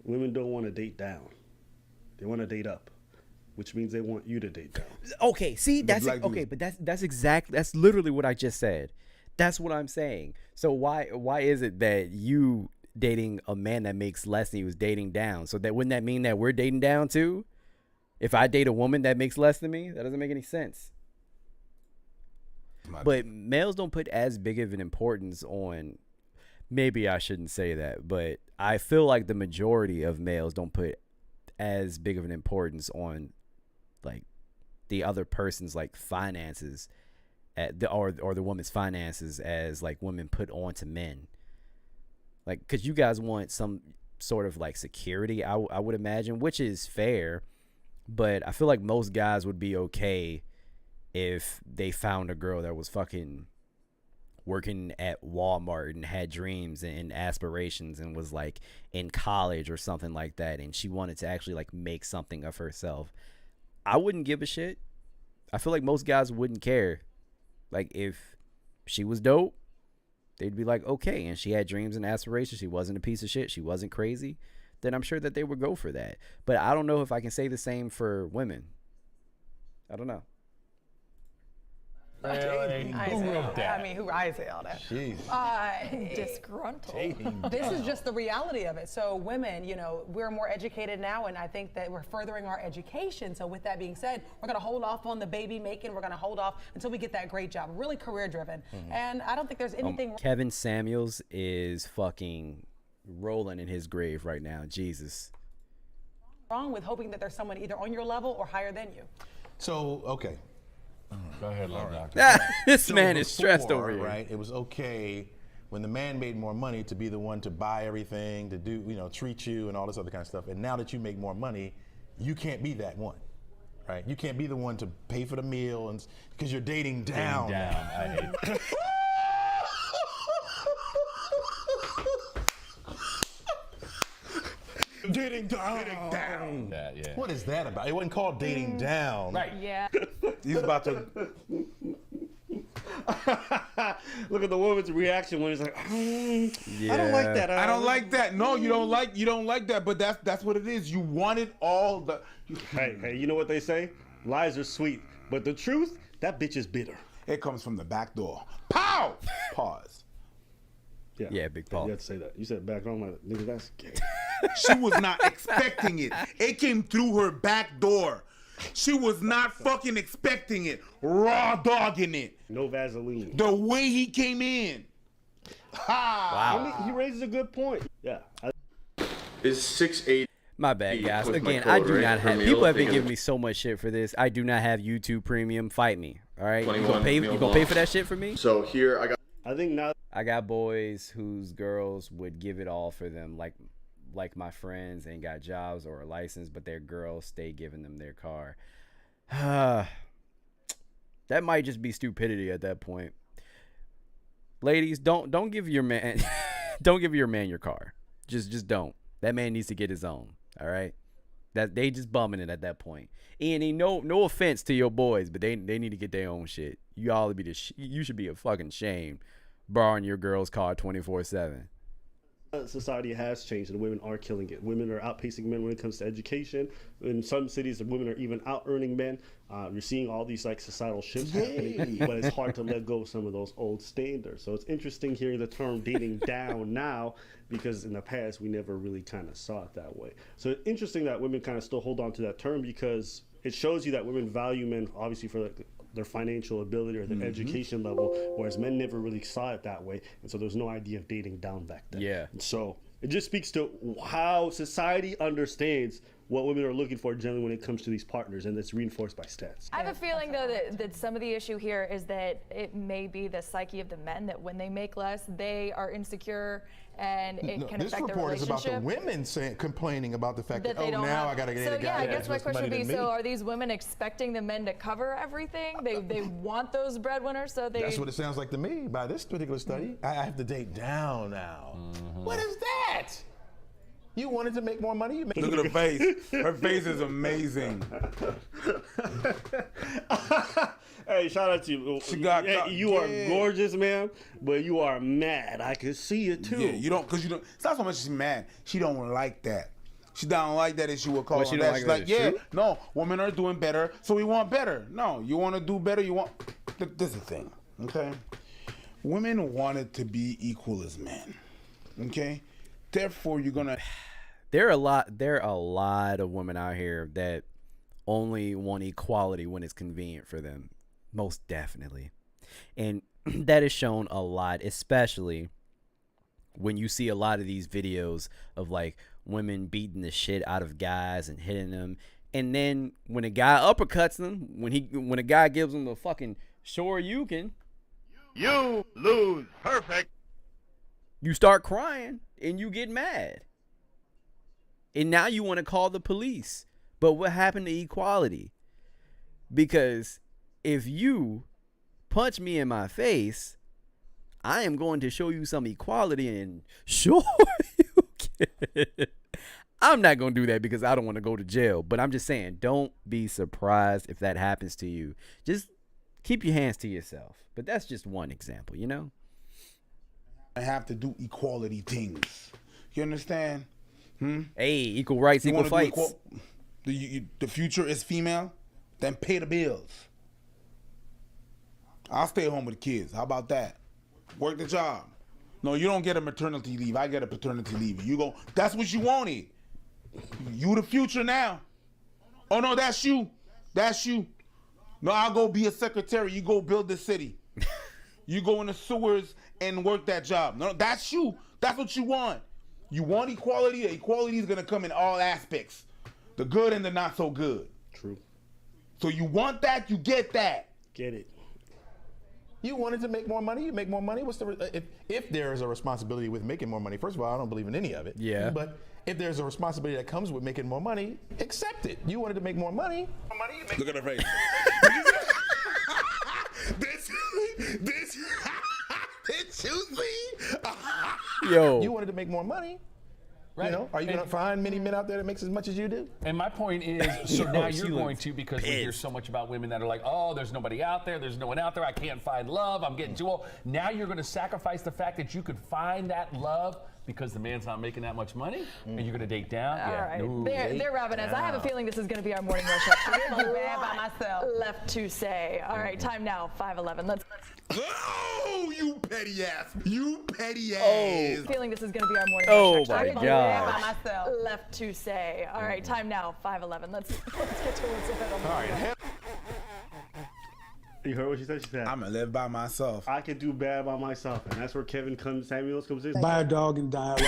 women don't want to date down. They want to date up. which means they want you to date down. Okay, see, that's black okay, dudes. but that's literally what I just said. That's what I'm saying. So why is it that you dating a man that makes less than you is dating down? So that wouldn't that mean that we're dating down too? If I date a woman that makes less than me, that doesn't make any sense. But males don't put as big of an importance on, maybe I shouldn't say that, but I feel like the majority of males don't put as big of an importance on like the other person's like finances or the woman's finances as like women put on to men. Like, because you guys want some sort of like security, I would imagine, which is fair. But I feel like most guys would be okay if they found a girl that was fucking working at Walmart and had dreams and aspirations and was like in college or something like that, and she wanted to actually like make something of herself. I wouldn't give a shit. I feel like most guys wouldn't care. Like, if she was dope, they'd be like, okay, and she had dreams and aspirations, she wasn't a piece of shit, she wasn't crazy, then I'm sure that they would go for that. But I don't know if I can say the same for women. I don't know. Who wrote that? I mean, I say all that. Jeez. Disgruntled. This is just the reality of it. So women, you know, we're more educated now, and I think that we're furthering our education. So with that being said, we're going to hold off on the baby making. We're going to hold off until we get that great job, really career driven. And I don't think there's anything Kevin Samuels is fucking rolling in his grave right now. Jesus. wrong with hoping that there's someone either on your level or higher than you. So, okay. Go ahead, love doctor. This So man is stressed before, over here. Right? It was okay when the man made more money to be the one to buy everything, to do, you know, treat you and all this other kind of stuff. And now that you make more money, you can't be that one, right? You can't be the one to pay for the meal and because you're dating down. I hate Dating down. that. Yeah. What is that about? It wasn't called dating down. Right. Yeah. He's about to. Look at the woman's reaction when he's like, I don't like that. I don't like that. No, you don't like that. But that's what it is. You wanted all the. Hey, you know what they say? Lies are sweet, but the truth, that bitch is bitter. It comes from the back door. Pow! Pause. Yeah, big Paul. You have to say that. You said back door, I'm like, nigga, that's gay. She was not expecting it. It came through her back door. She was not fucking expecting it. Raw dogging it. No Vaseline. The way he came in. Ha! Wow. I mean, he raises a good point. Yeah. Is 6'8". My bad, guys. With my Again, code, I do right? not Per have. meal, People have I been think giving me so much shit for this. I do not have YouTube Premium. Fight me. All right, you 21 gonna pay? meal You gonna pay for long. that shit for me? So here I got. I think now. I got boys whose girls would give it all for them, like my friends, ain't got jobs or a license, but their girls stay giving them their car. That might just be stupidity at that point. Ladies, don't give your man don't give your man your car. Just don't. That man needs to get his own. All right. That they just bumming it at that point. And no offense to your boys, but they need to get their own shit. You all be you should be a fucking shame borrowing your girl's car 24/7. Society has changed and women are killing it. Women are outpacing men when it comes to education. In some cities, the women are even out earning men. You're seeing all these like societal shifts happening, but it's hard to let go of some of those old standards. So it's interesting hearing the term dating down now, because in the past we never really kind of saw it that way. So it's interesting that women kind of still hold on to that term, because it shows you that women value men obviously for their financial ability or their education level, whereas men never really saw it that way, and so there's no idea of dating down back then. Yeah. And so it just speaks to how society understands what women are looking for generally when it comes to these partners, and it's reinforced by stats. I have a feeling, though, that some of the issue here is that it may be the psyche of the men, that when they make less, they are insecure, and it can This affect their report is about relationship. the women complaining about the fact that, they oh, don't now have. I gotta get So a guy. yeah, I that guess my makes more question would money be: than so me. are these women expecting the men to cover everything? They want those breadwinners, so they. That's what it sounds like to me by this particular study. I have to date down now. What is that? You wanted to make more money? You made Look at her face. Her face is amazing. Hey, shout out to you. She got Hey, caught you are dead. gorgeous, man, but you are mad. I can see it too. Yeah, you don't, because you don't. It's not so much she's mad. She don't like that. She don't like that, and she will call What, she on don't that. like She's that like, it's yeah, true? no, women are doing better, so we want better. No, you want to do better. You want. This is the thing, okay? Women wanted to be equal as men, okay? Therefore, you're gonna. There are a lot of women out here that only want equality when it's convenient for them. Most definitely. And that is shown a lot, especially when you see a lot of these videos of like women beating the shit out of guys and hitting them. And then when a guy uppercuts them, when a guy gives them the fucking sure you can, you lose. Perfect. you start crying and you get mad. And now you want to call the police. But what happened to equality? Because if you punch me in my face, I am going to show you some equality and sure you can. I'm not going to do that because I don't want to go to jail. But I'm just saying, don't be surprised if that happens to you. Just keep your hands to yourself. But that's just one example, you know? I have to do equality things. You understand? Hey, equal rights, equal fights. The future is female, then pay the bills. I'll stay home with the kids. How about that? Work the job. No, you don't get a maternity leave. I get a paternity leave. You go. That's what you wanted. You the future now. Oh no, that's you. That's you. No, I'll go be a secretary. You go build the city. You go in the sewers and work that job. No, that's you. That's what you want. You want equality? Equality is gonna come in all aspects. The good and the not so good. True. So you want that, you get that. Get it. You wanted to make more money, you make more money. What's the if there is a responsibility with making more money? First of all, I don't believe in any of it. Yeah. But if there's a responsibility that comes with making more money, accept it. You wanted to make more money. Look at her face. this you see? Yo. You wanted to make more money. Right. You know, are you going to find many men out there that makes as much as you do? And my point is, so now you're going to, because we pissed. hear so much about women that are like, oh, there's nobody out there, there's no one out there, I can't find love, I'm getting too old. Now you're going to sacrifice the fact that you could find that love because the man's not making that much money, and you're going to date down? All right. No. They're wrapping us. I have a feeling this is going to be our morning rush up. I have a lot left to say. All right, time now, 5:11. Let's. Oh, you petty ass. You petty ass. Feeling this is going to be our morning Oh rush. my I have a gosh. lot left to say. All right, time now, 5:11. Let's get to what's ahead on the All right. You heard what she said? She said, I'm going to live by myself. I can do bad by myself. And that's where Kevin Samuels comes in. Buy a dog and die alone.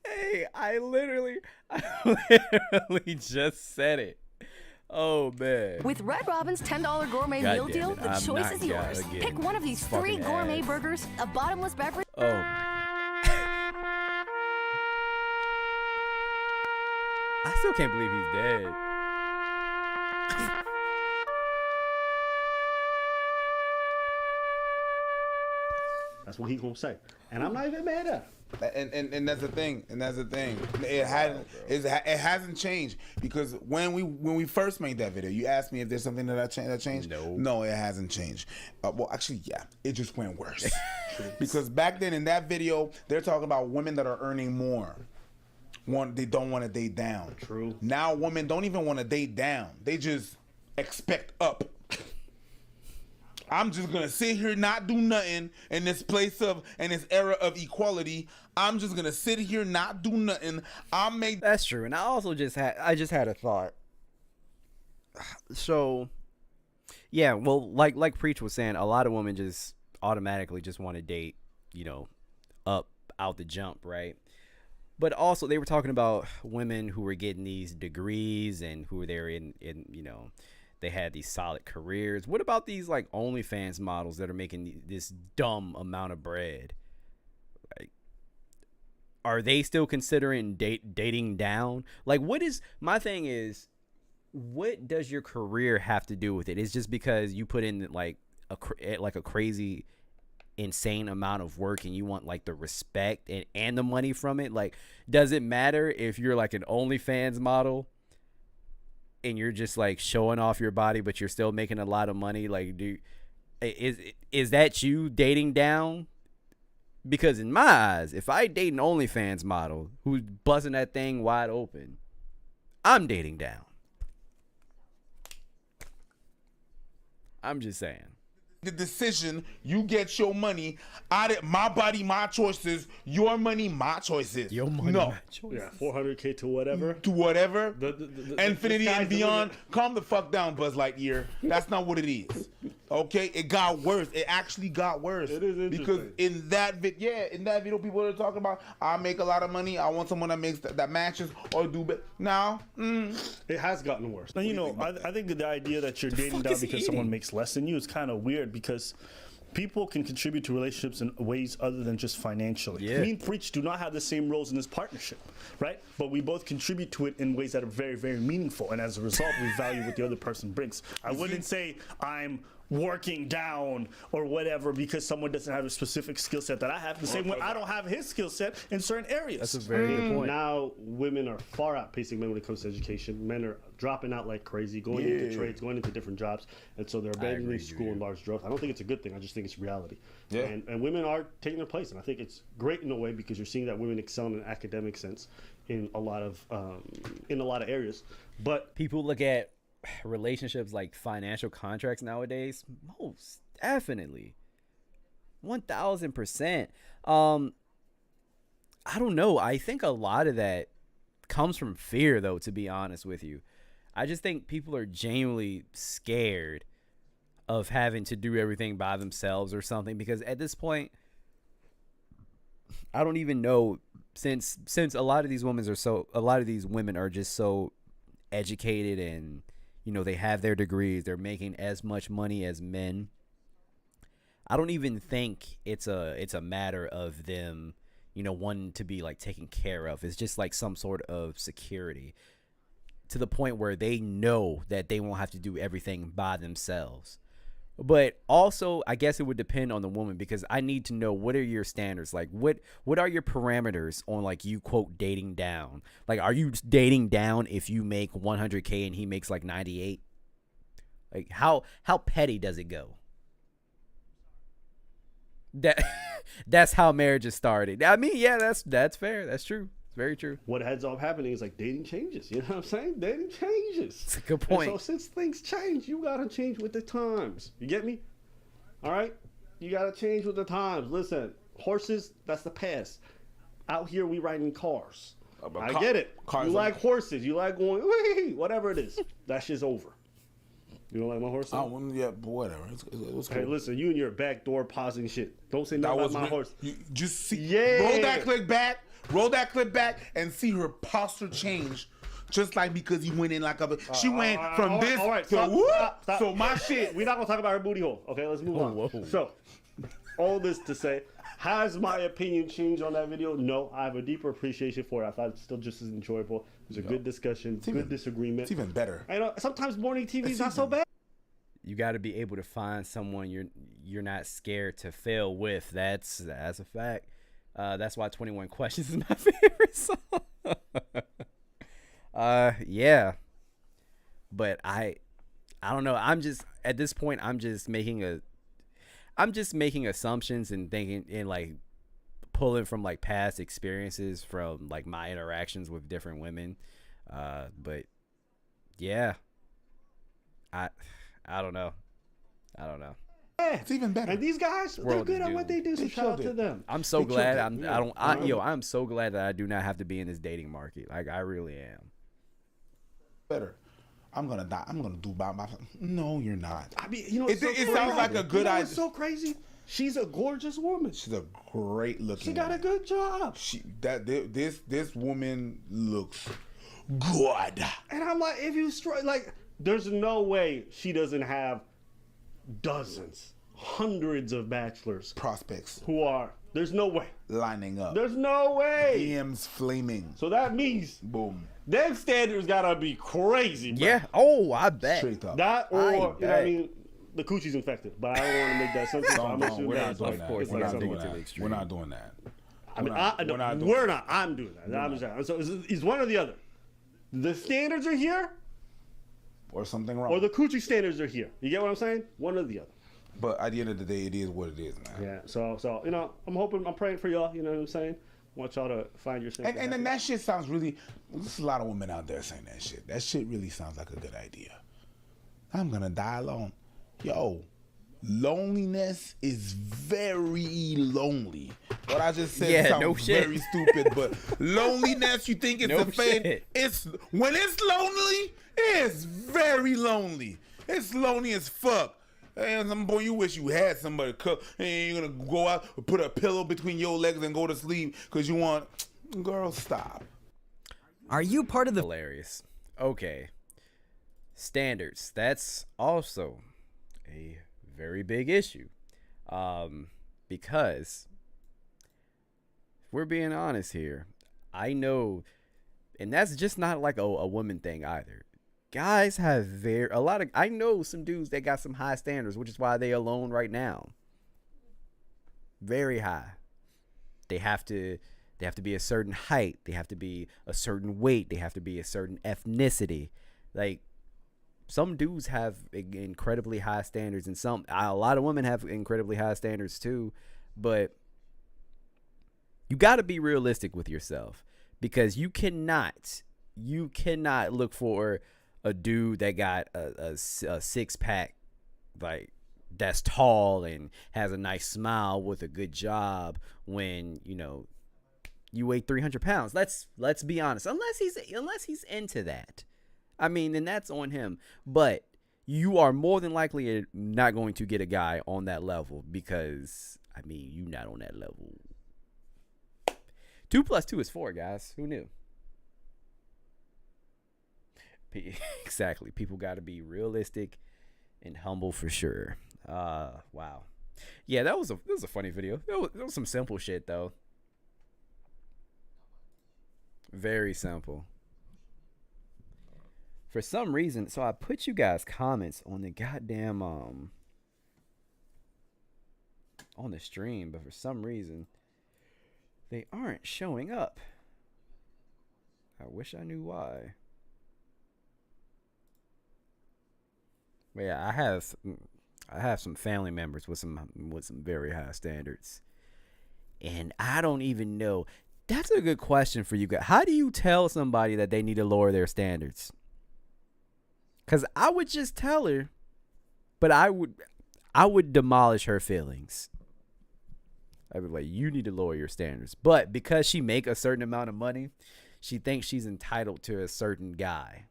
Hey, I literally just said it. Oh, man. With Red Robin's $10 gourmet God meal damn deal, it, the I'm choice not is yours. getting Pick one of these this 3 fucking gourmet ads. burgers, a bottomless beverage. Oh. I still can't believe he's dead. That's what he gonna say. And I'm not even mad at him. And that's the thing. And that's the thing. It hasn't changed because when we first made that video, you asked me if there's something that changed. No, it hasn't changed. Well, actually, yeah, it just went worse. Because back then in that video, they're talking about women that are earning more. They don't want to date down. True. Now women don't even want to date down. They just expect up. I'm just gonna sit here not do nothing in this place of in this era of equality. I'm just gonna sit here not do nothing. That's true. And I also just had a thought. So yeah, well, like Preach was saying, a lot of women just automatically just want to date, up out the jump, right? But also they were talking about women who were getting these degrees and who were there in they had these solid careers. What about these like OnlyFans models that are making this dumb amount of bread? Like, are they still considering dating down? Like, my thing is, what does your career have to do with it? It's just because you put in like a crazy, insane amount of work and you want like the respect and the money from it? Like, does it matter if you're like an OnlyFans model and you're just like showing off your body, but you're still making a lot of money? Like, is that you dating down? Because in my eyes, if I date an OnlyFans model who's busting that thing wide open, I'm dating down. I'm just saying. The decision, you get your money. My body, my choices. Your money, my choices. Your money, no. my choices. Yeah, 400K to whatever. To whatever. The Infinity sky's and the beyond. limit. Calm the fuck down, Buzz Lightyear. That's not what it is. Okay, it got worse. It actually got worse. It is interesting. Because in that video, people are talking about, I make a lot of money. I want someone that makes that matches or do better. Now, it has gotten worse. And, I think the idea that you're dating down because someone makes less than you is kind of weird, because people can contribute to relationships in ways other than just financially. Yeah. Me and Preach do not have the same roles in this partnership, right? But we both contribute to it in ways that are very, very meaningful. And as a result, we value what the other person brings. I wouldn't say I'm working down or whatever because someone doesn't have a specific skill set that I have. The same way I don't have his skill set in certain areas. That's a very good point. Now women are far outpacing men when it comes to education. Men are dropping out like crazy, going into trades, going into different jobs, and so they're abandoning school in large droves. I don't think it's a good thing. I just think it's reality. Yeah. And women are taking their place, and I think it's great in a way because you're seeing that women excel in an academic sense in a lot of areas. But people look at relationships like financial contracts nowadays. Most definitely, 1000%. I don't know. I think a lot of that comes from fear, though, to be honest with you. I just think people are genuinely scared of having to do everything by themselves or something, because at this point, I don't even know, since a lot of these women are just so educated and, you know, they have their degrees, they're making as much money as men. I don't even think it's a matter of them, you know, wanting to be like taken care of. It's just like some sort of security, to the point where they know that they won't have to do everything by themselves. But also, I guess it would depend on the woman, because I need to know, what are your standards? Like, what are your parameters on, like, you quote dating down? Like, are you dating down if you make 100K and he makes like 98? Like, how petty does it go? That's how marriages started. I mean, yeah, that's fair. That's true. It's very true. What ends up happening is like dating changes. You know what I'm saying? Dating changes. It's a good point. And so since things change, you gotta change with the times. You get me? All right? You gotta change with the times. Listen, horses, that's the past. Out here, we riding cars. I get it. You like horses. You like going, wee, whatever it is. That shit's over. You don't like my horse? Yeah, but whatever. It's cool. Hey, listen, you and your backdoor pausing shit. Don't say nothing about my horse. You just see. Yeah. Roll that clip back, and see her posture change. Just like, because he went in like she went from this to whoop. Stop. So my shit. We're not gonna talk about her booty hole. Okay, let's move on. Whoa. So, all this to say, has my opinion changed on that video? No, I have a deeper appreciation for it. I thought it's still just as enjoyable. It was a good discussion, good disagreement. It's even better. I know sometimes morning TV is not so bad. You got to be able to find someone you're not scared to fail with. That's a fact. That's why 21 Questions is my favorite song. Yeah. But I don't know. I'm just, at this point, I'm just making assumptions and thinking, and like pulling from like past experiences from like my interactions with different women. But yeah, I don't know. Yeah, it's even better. And these guys, they're good at what they do. So shout out to them. I'm so glad. I'm so glad that I do not have to be in this dating market. Like, I really am. Better. I'm gonna die. I'm gonna do by myself. No, you're not. I mean, you know, it sounds like a good idea. It's so crazy. She's a gorgeous woman. She's a great looking. She got a good job. This woman looks good. And I'm like, if you there's no way she doesn't have dozens, hundreds of bachelors prospects who are. There's no way lining up. There's no way. DMs flaming. So that means boom. Them standards gotta be crazy, bro. Yeah. Oh, I bet. Straight up. That or you know what I mean. The coochie's infected, but I don't want to make that something. So I'm assuming we're that. not doing Of that. course, We're not doing that. We're not doing that. I mean, we're not. I'm doing that. I'm just saying. So it's one or the other. The standards are here, or something wrong, or the coochie standards are here. You get what I'm saying? One or the other. But at the end of the day, it is what it is, man. Yeah. So I'm praying for y'all. You know what I'm saying? I want y'all to find your sense. And then that shit sounds really. There's a lot of women out there saying that shit. That shit really sounds like a good idea. I'm gonna die alone. Yo, loneliness is very lonely. What I just said sounds very stupid, but loneliness, you think it's a thing? It's when it's lonely, it's very lonely. It's lonely as fuck. And some boy, you wish you had somebody to cook, and you're gonna go out and put a pillow between your legs and go to sleep because you want. Girl, stop. Are you part of the hilarious? Okay. Standards. That's also a very big issue. Because if we're being honest here, I know, and that's just not like a woman thing either. Guys have I know some dudes that got some high standards, which is why they alone right now. Very high. They have to be a certain height. They have to be a certain weight. They have to be a certain ethnicity. Like, some dudes have incredibly high standards, and a lot of women have incredibly high standards too. But you got to be realistic with yourself, because you cannot look for a dude that got a six-pack, like, that's tall and has a nice smile with a good job when you weigh 300 pounds. Let's be honest. Unless he's into that, I mean, then that's on him. But you are more than likely not going to get a guy on that level, because I mean, you're not on that level. 2 + 2 is 4, guys. Who knew? Exactly. People got to be realistic and humble for sure. Wow. Yeah, that was a funny video. It was some simple shit though. Very simple. For some reason, so I put you guys comments on the goddamn on the stream, but for some reason they aren't showing up. I wish I knew why. But yeah, I have some family members with some very high standards, and I don't even know. That's a good question for you guys. How do you tell somebody that they need to lower their standards? Because I would just tell her, but I would demolish her feelings. I would be like, you need to lower your standards. But because she make a certain amount of money, she thinks she's entitled to a certain guy.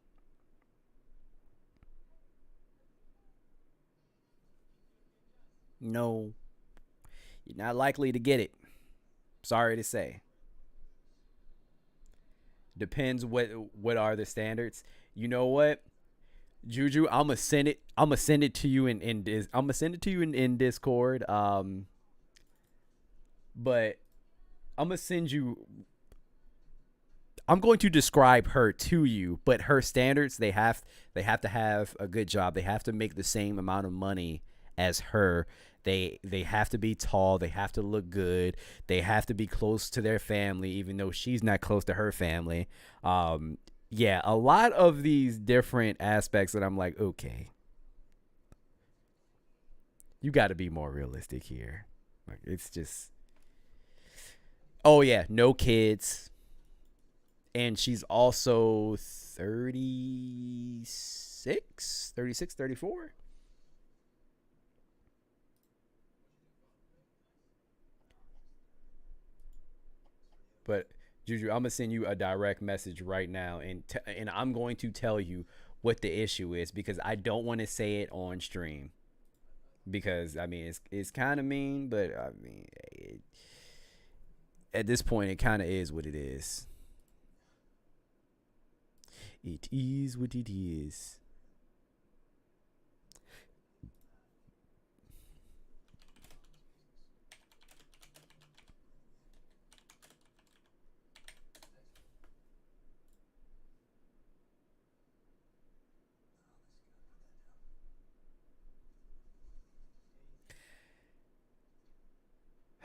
No, you're not likely to get it. Sorry to say. Depends what are the standards. You know what, Juju, I'm gonna send it to you in Discord. But I'm going to describe her to you, but her standards, they have to have a good job. They have to make the same amount of money as her. They have to be tall. They have to look good. They have to be close to their family, even though she's not close to her family. Yeah, a lot of these different aspects that I'm like, okay, you got to be more realistic here. Like, it's just, oh yeah, no kids. And she's also 36, 34. But Juju, I'm gonna send you a direct message right now, and I'm going to tell you what the issue is, because I don't want to say it on stream, because I mean it's kind of mean, but I mean at this point it kind of is what it is. It is what it is.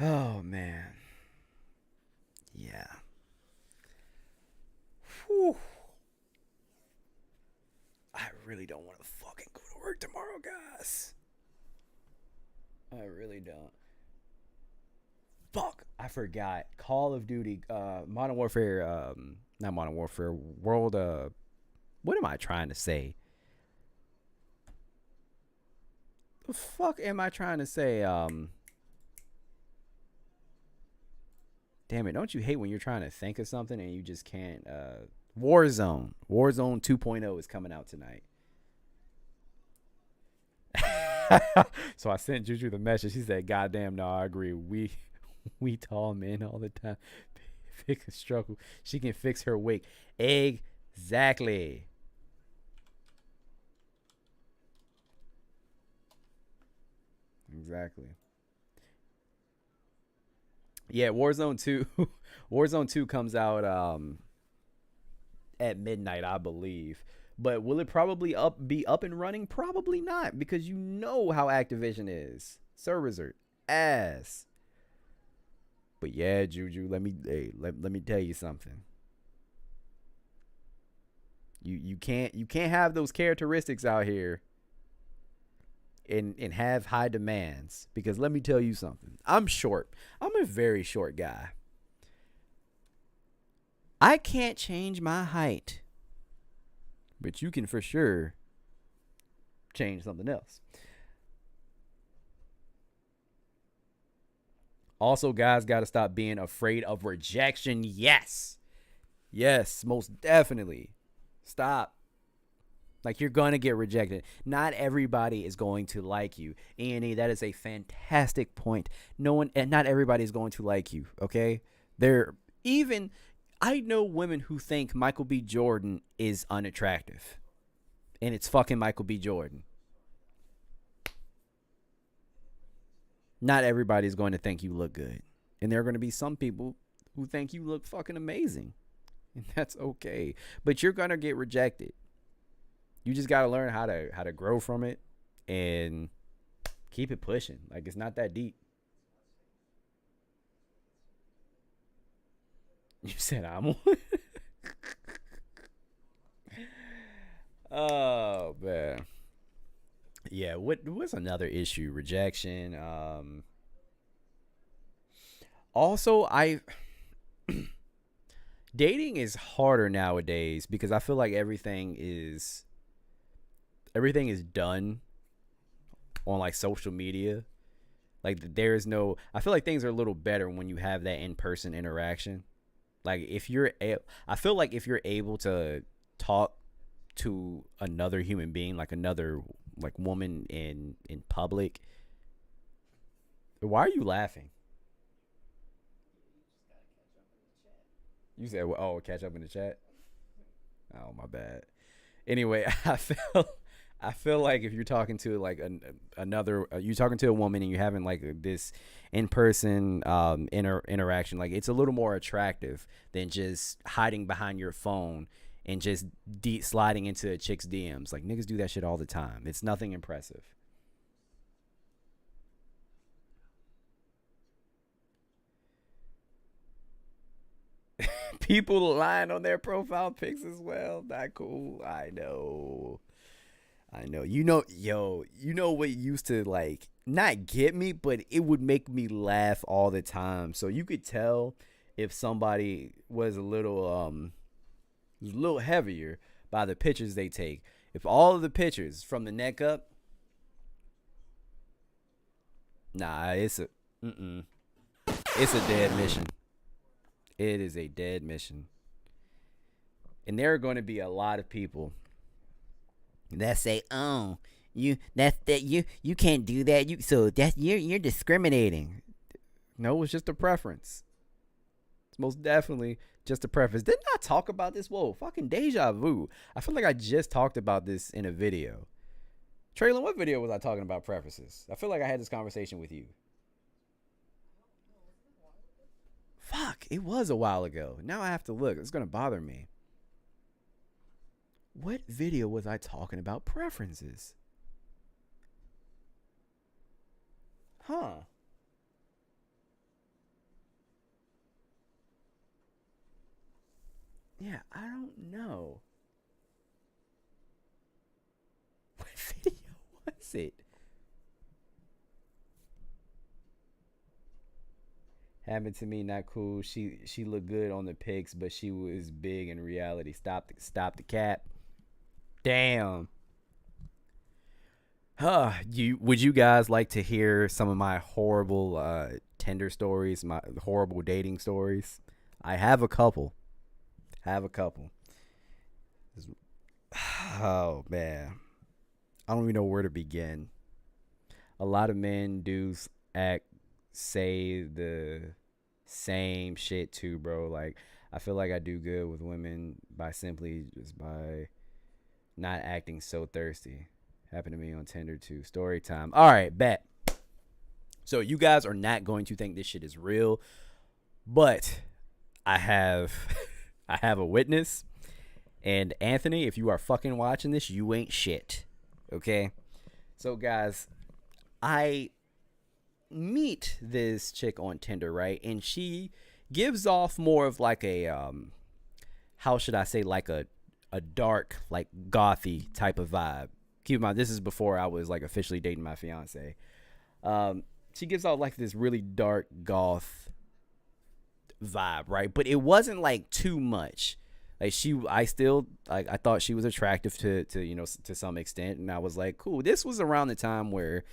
Oh man. Yeah. Whew. I really don't want to fucking go to work tomorrow, guys. I really don't. Fuck, I forgot. Call of Duty, Modern Warfare, not Modern Warfare, World, what am I trying to say? The fuck am I trying to say? Damn it, don't you hate when you're trying to think of something and you just can't? Warzone. Warzone 2.0 is coming out tonight. So I sent Juju the message. She said, "Goddamn, no, I agree. We tall men all the time. Fix a struggle. She can fix her wig." Exactly. Exactly. Yeah, Warzone 2. Warzone 2 comes out at midnight, I believe. But will it probably be up and running? Probably not, because you know how Activision is. Servers are ass. But yeah, Juju, let me tell you something. You can't have those characteristics out here and have high demands, because let me tell you something. I'm short. I'm a very short guy. I can't change my height, but you can for sure change something else. Also, guys got to stop being afraid of rejection. Yes, most definitely. Stop. Like, you're going to get rejected. Not everybody is going to like you. Annie, that is a fantastic point. Not everybody is going to like you, okay? I know women who think Michael B. Jordan is unattractive. And it's fucking Michael B. Jordan. Not everybody is going to think you look good. And there are going to be some people who think you look fucking amazing. And that's okay. But you're going to get rejected. You just got to learn how to grow from it and keep it pushing. Like, it's not that deep. You said I'm one? Oh, man. Yeah, what's another issue? Rejection. Also, dating is harder nowadays because I feel like everything is done on like social media. Like, I feel like things are a little better when you have that in-person interaction. Like, I feel like if you're able to talk to another human being, like another like woman in public. Why are you laughing? You said, "Oh, catch up in the chat." Oh, my bad. Anyway, I feel like if you're talking to like you're talking to a woman and you're having like this in-person interaction, like, it's a little more attractive than just hiding behind your phone and just sliding into a chick's DMs. Like, niggas do that shit all the time. It's nothing impressive. People lying on their profile pics as well. Not cool. I know. You know what used to, like, not get me, but it would make me laugh all the time. So you could tell if somebody was a little heavier by the pictures they take. If all of the pictures from the neck up, nah, it's a dead mission. It is a dead mission. And there are going to be a lot of people that say, "Oh, you can't do that. You're discriminating." No, it's just a preference. It's most definitely just a preference. Didn't I talk about this? Whoa, fucking deja vu. I feel like I just talked about this in a video. Traylon, what video was I talking about preferences? I feel like I had this conversation with you. Fuck, it was a while ago. Now I have to look. It's going to bother me. What video was I talking about preferences? Huh. Yeah, I don't know. What video was it? Happened to me, not cool. She looked good on the pics, but she was big in reality. Stop the cap. Damn. Would you guys like to hear some of my horrible Tinder stories, my horrible dating stories? I have a couple. Oh man, I don't even know where to begin. A lot of men do say the same shit too, bro. Like, I feel like I do good with women by not acting so thirsty. Happened to me on Tinder too. Story time. All right, bet. So you guys are not going to think this shit is real, but I have a witness. And Anthony, if you are fucking watching this, you ain't shit. Okay? So guys, I meet this chick on Tinder, right? And she gives off more of like a how should I say, like a dark, like gothy type of vibe. Keep in mind, this is before I was like officially dating my fiance. She gives off like this really dark goth vibe, right? But it wasn't like too much. Like I thought she was attractive to to some extent, and I was like, cool. This was around the time where,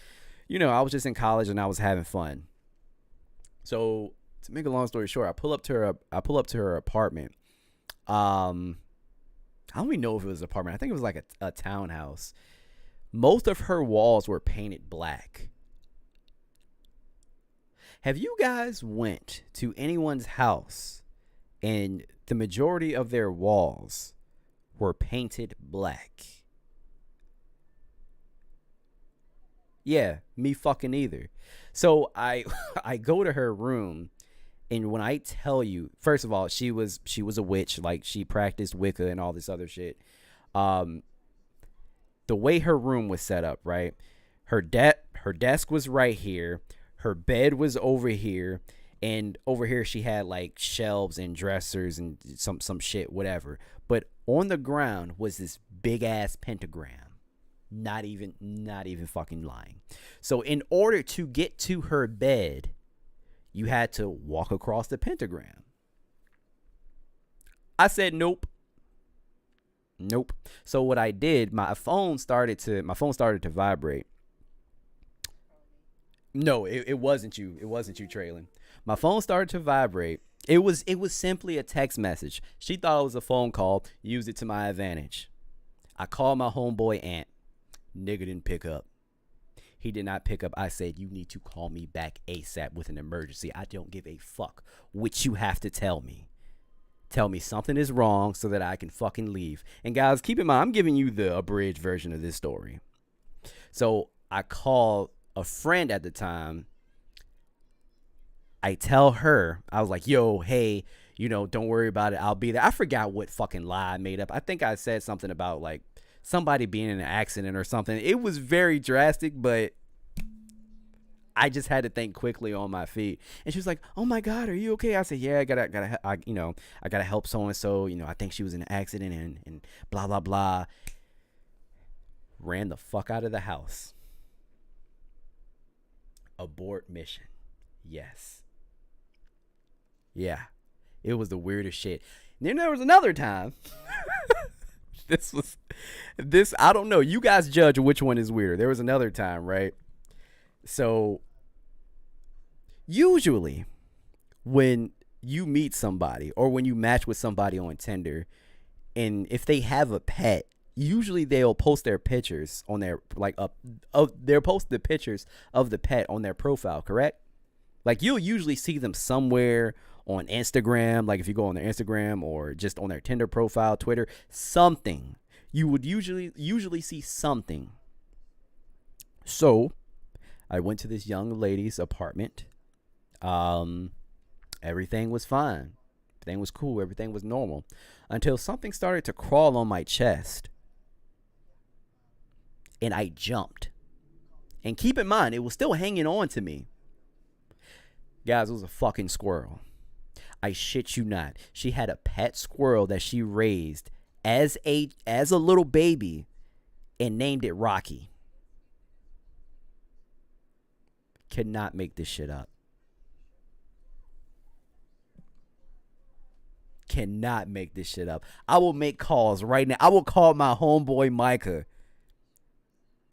I was just in college and I was having fun. So to make a long story short, I pull up to her apartment. I don't even know if it was an apartment. I think it was like a townhouse. Most of her walls were painted black. Have you guys went to anyone's house and the majority of their walls were painted black? Yeah, me fucking either. So I go to her room, and when I tell you, first of all, she was a witch. Like, she practiced Wicca and all this other shit. The way her room was set up, right? Her desk was right here. Her bed was over here. And over here she had like shelves and dressers and some shit, whatever. But on the ground was this big ass pentagram. Not even fucking lying. So in order to get to her bed, you had to walk across the pentagram. I said nope. So what I did, my phone started to vibrate. No, it wasn't you. It wasn't you, Traylon. My phone started to vibrate. It was simply a text message. She thought it was a phone call. Used it to my advantage. I called my homeboy Ant. Nigga didn't pick up. He did not pick up. I said, you need to call me back ASAP with an emergency. I don't give a fuck what you have to tell me. Tell me something is wrong so that I can fucking leave. And guys, keep in mind, I'm giving you the abridged version of this story. So I called a friend at the time. I tell her, I was like, yo, hey, don't worry about it. I'll be there. I forgot what fucking lie I made up. I think I said something about like somebody being in an accident or something. It was very drastic, but I just had to think quickly on my feet. And she was like, "Oh my God, are you okay?" I said, "Yeah, I gotta help so and so. I think she was in an accident and blah blah blah." Ran the fuck out of the house. Abort mission. Yes. Yeah. It was the weirdest shit. And then there was another time. This I don't know. You guys judge which one is weirder. There was another time, right? So usually when you meet somebody or when you match with somebody on Tinder, and if they have a pet, usually they'll post their pictures on their they'll post the pictures of the pet on their profile, correct? Like, you'll usually see them somewhere on Instagram, like if you go on their Instagram or just on their Tinder profile, Twitter, something. You would usually see something. So I went to this young lady's apartment. Everything was fine. Everything was cool. Everything was normal until something started to crawl on my chest. And I jumped. And keep in mind, it was still hanging on to me. Guys, it was a fucking squirrel. I shit you not. She had a pet squirrel that she raised as a little baby and named it Rocky. Cannot make this shit up. Cannot make this shit up. I will make calls right now. I will call my homeboy Micah.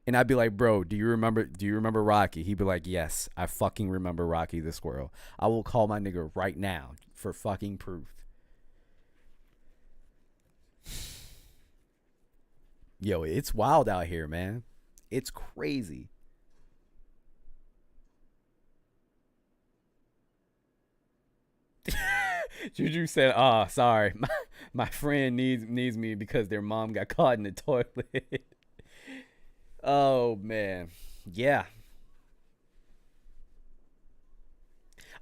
And I'd be like, bro, do you remember Rocky? He'd be like, yes, I fucking remember Rocky the Squirrel. I will call my nigga right now for fucking proof. Yo, it's wild out here, man. It's crazy. Juju said, "Oh, sorry, my friend needs me because their mom got caught in the toilet." Oh man, yeah.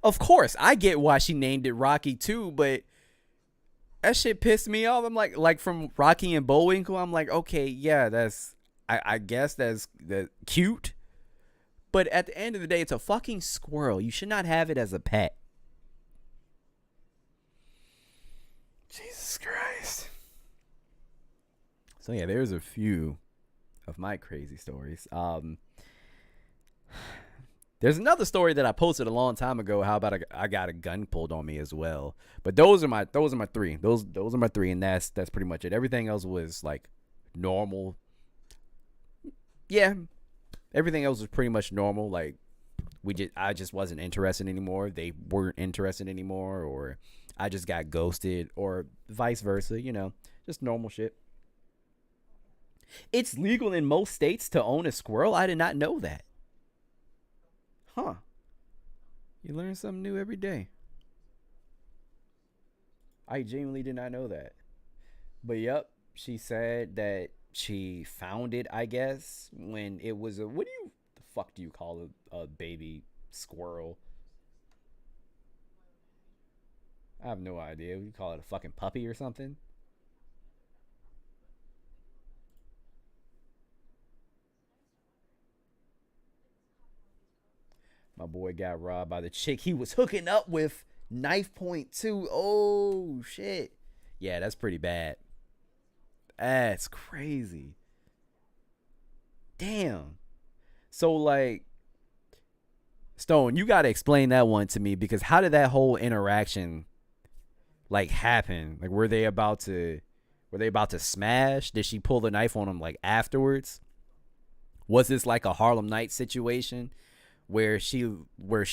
Of course, I get why she named it Rocky too, but that shit pissed me off. I'm like from Rocky and Bullwinkle. I'm like, okay, yeah, I guess that's cute, but at the end of the day, it's a fucking squirrel. You should not have it as a pet. Jesus Christ. So yeah, there's a few of my crazy stories. There's another story that I posted a long time ago. How about I got a gun pulled on me as well? But those are my three. Those are my three, and that's pretty much it. Everything else was like normal. Yeah, everything else was pretty much normal. Like I just wasn't interested anymore. They weren't interested anymore, or I just got ghosted, or vice versa. You know, just normal shit. It's legal in most states to own a squirrel. I did not know that. Huh. You learn something new every day. I genuinely did not know that. But yep, she said that she found it, I guess, when it was the fuck do you call a baby squirrel? I have no idea. We call it a fucking puppy or something. My boy got robbed by the chick he was hooking up with. Knife point too. Oh shit. Yeah, that's pretty bad. That's crazy. Damn. So like, Stone, you gotta explain that one to me, because how did that whole interaction like happen? Like, were they about to smash? Did she pull the knife on him like afterwards? Was this like a Harlem Nights situation where she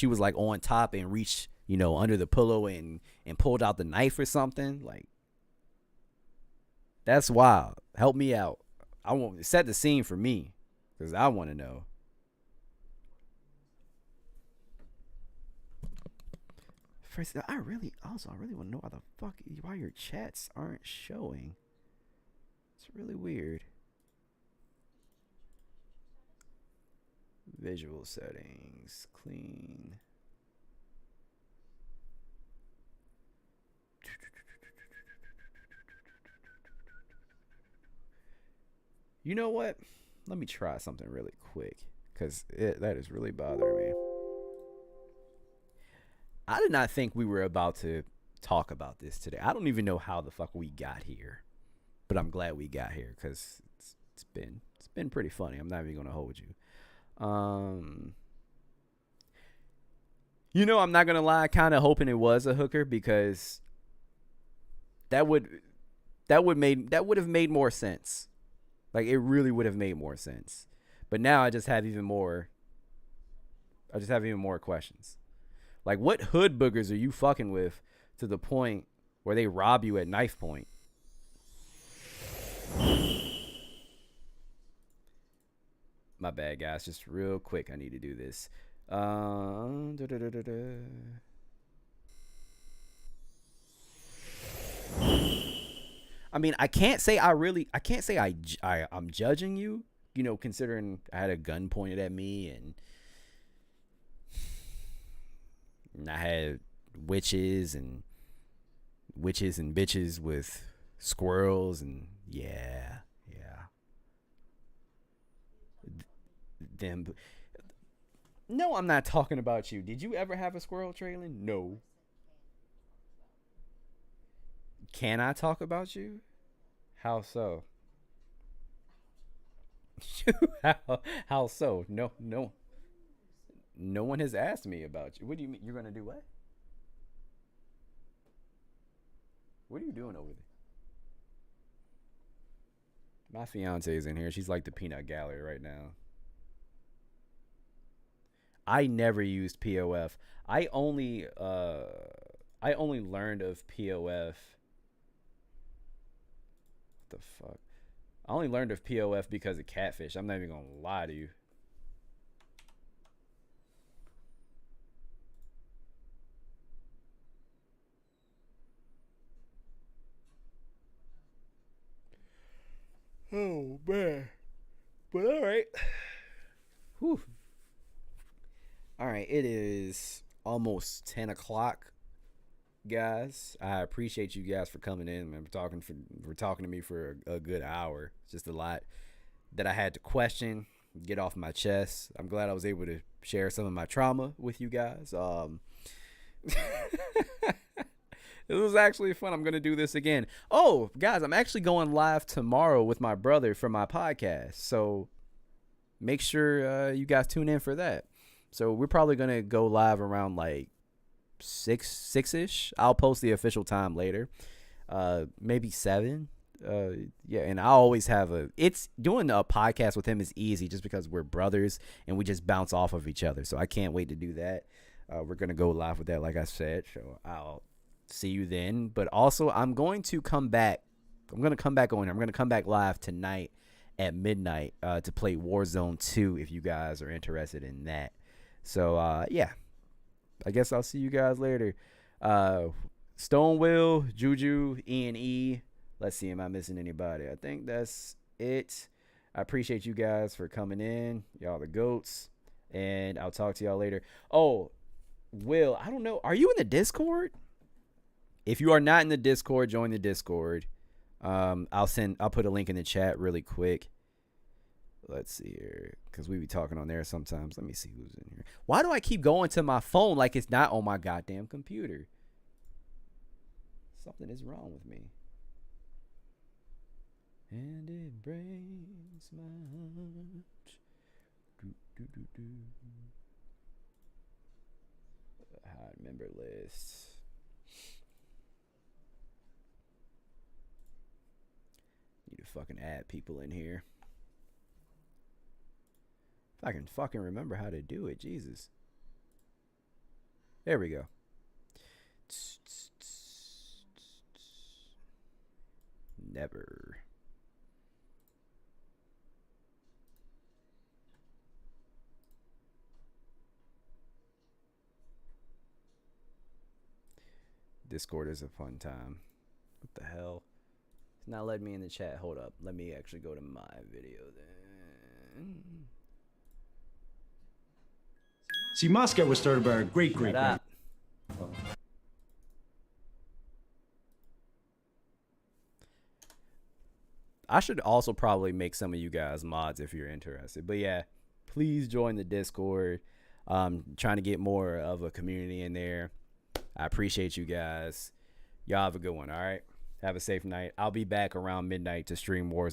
was like on top and reached, you know, under the pillow and pulled out the knife or something? Like, that's wild. Help me out. I want set the scene for me, because I want to know. First, I really want to know why your chats aren't showing. It's really weird. Visual settings, clean. You know what? Let me try something really quick, because that is really bothering me. I did not think we were about to talk about this today. I don't even know how the fuck we got here, but I'm glad we got here, because it's been pretty funny. I'm not even gonna hold you. You know, I'm not gonna lie, kind of hoping it was a hooker, because that would have made more sense. Like, it really would have made more sense. But now I just have even more questions. Like, what hood boogers are you fucking with to the point where they rob you at knife point? My bad, guys. Just real quick, I need to do this. I mean, I can't say I'm judging you, you know, considering I had a gun pointed at me and I had witches and bitches with squirrels, and yeah. Them. No, I'm not talking about you. Did you ever have a squirrel trailing? No. Can I talk about you? How so? How so? No. No one has asked me about you. What do you mean? You're gonna do what? What are you doing over there? My fiance is in here. She's like the peanut gallery right now. I never used POF. I only learned of POF. What the fuck? I only learned of POF because of Catfish. I'm not even gonna lie to you. Oh man. But all right. Whew. All right, it is almost 10 o'clock, guys. I appreciate you guys for coming in and talking to me for a good hour. It's just a lot that I had to question, get off my chest. I'm glad I was able to share some of my trauma with you guys. It was actually fun. I'm going to do this again. Oh, guys, I'm actually going live tomorrow with my brother for my podcast. So make sure you guys tune in for that. So we're probably going to go live around like 6-ish. I'll post the official time later. Maybe 7. Yeah, and I always have it's doing a podcast with him is easy just because we're brothers and we just bounce off of each other. So I can't wait to do that. We're going to go live with that, like I said. So I'll see you then. But also, I'm going to come back. I'm going to come back on here. I'm going to come back live tonight at midnight to play Warzone 2 if you guys are interested in that. So, yeah. I guess I'll see you guys later. Stonewell, Juju, E&E. Let's see, am I missing anybody? I think that's it. I appreciate you guys for coming in. Y'all the GOATs. And I'll talk to y'all later. Oh, Will, I don't know. Are you in the Discord? If you are not in the Discord, join the Discord. I'll put a link in the chat really quick. Let's see here, because we be talking on there sometimes. Let me see who's in here. Why do I keep going to my phone like it's not on my goddamn computer? Something is wrong with me. And it breaks my heart. Hide member list. Need to fucking add people in here. If I can fucking remember how to do it, Jesus. There we go. Never. Discord is a fun time. What the hell? It's not letting me in the chat. Hold up. Let me actually go to my video then. See, Moscow was started by our great. I should also probably make some of you guys mods if you're interested. But yeah, please join the Discord. Trying to get more of a community in there. I appreciate you guys. Y'all have a good one, all right? Have a safe night. I'll be back around midnight to stream Warzone.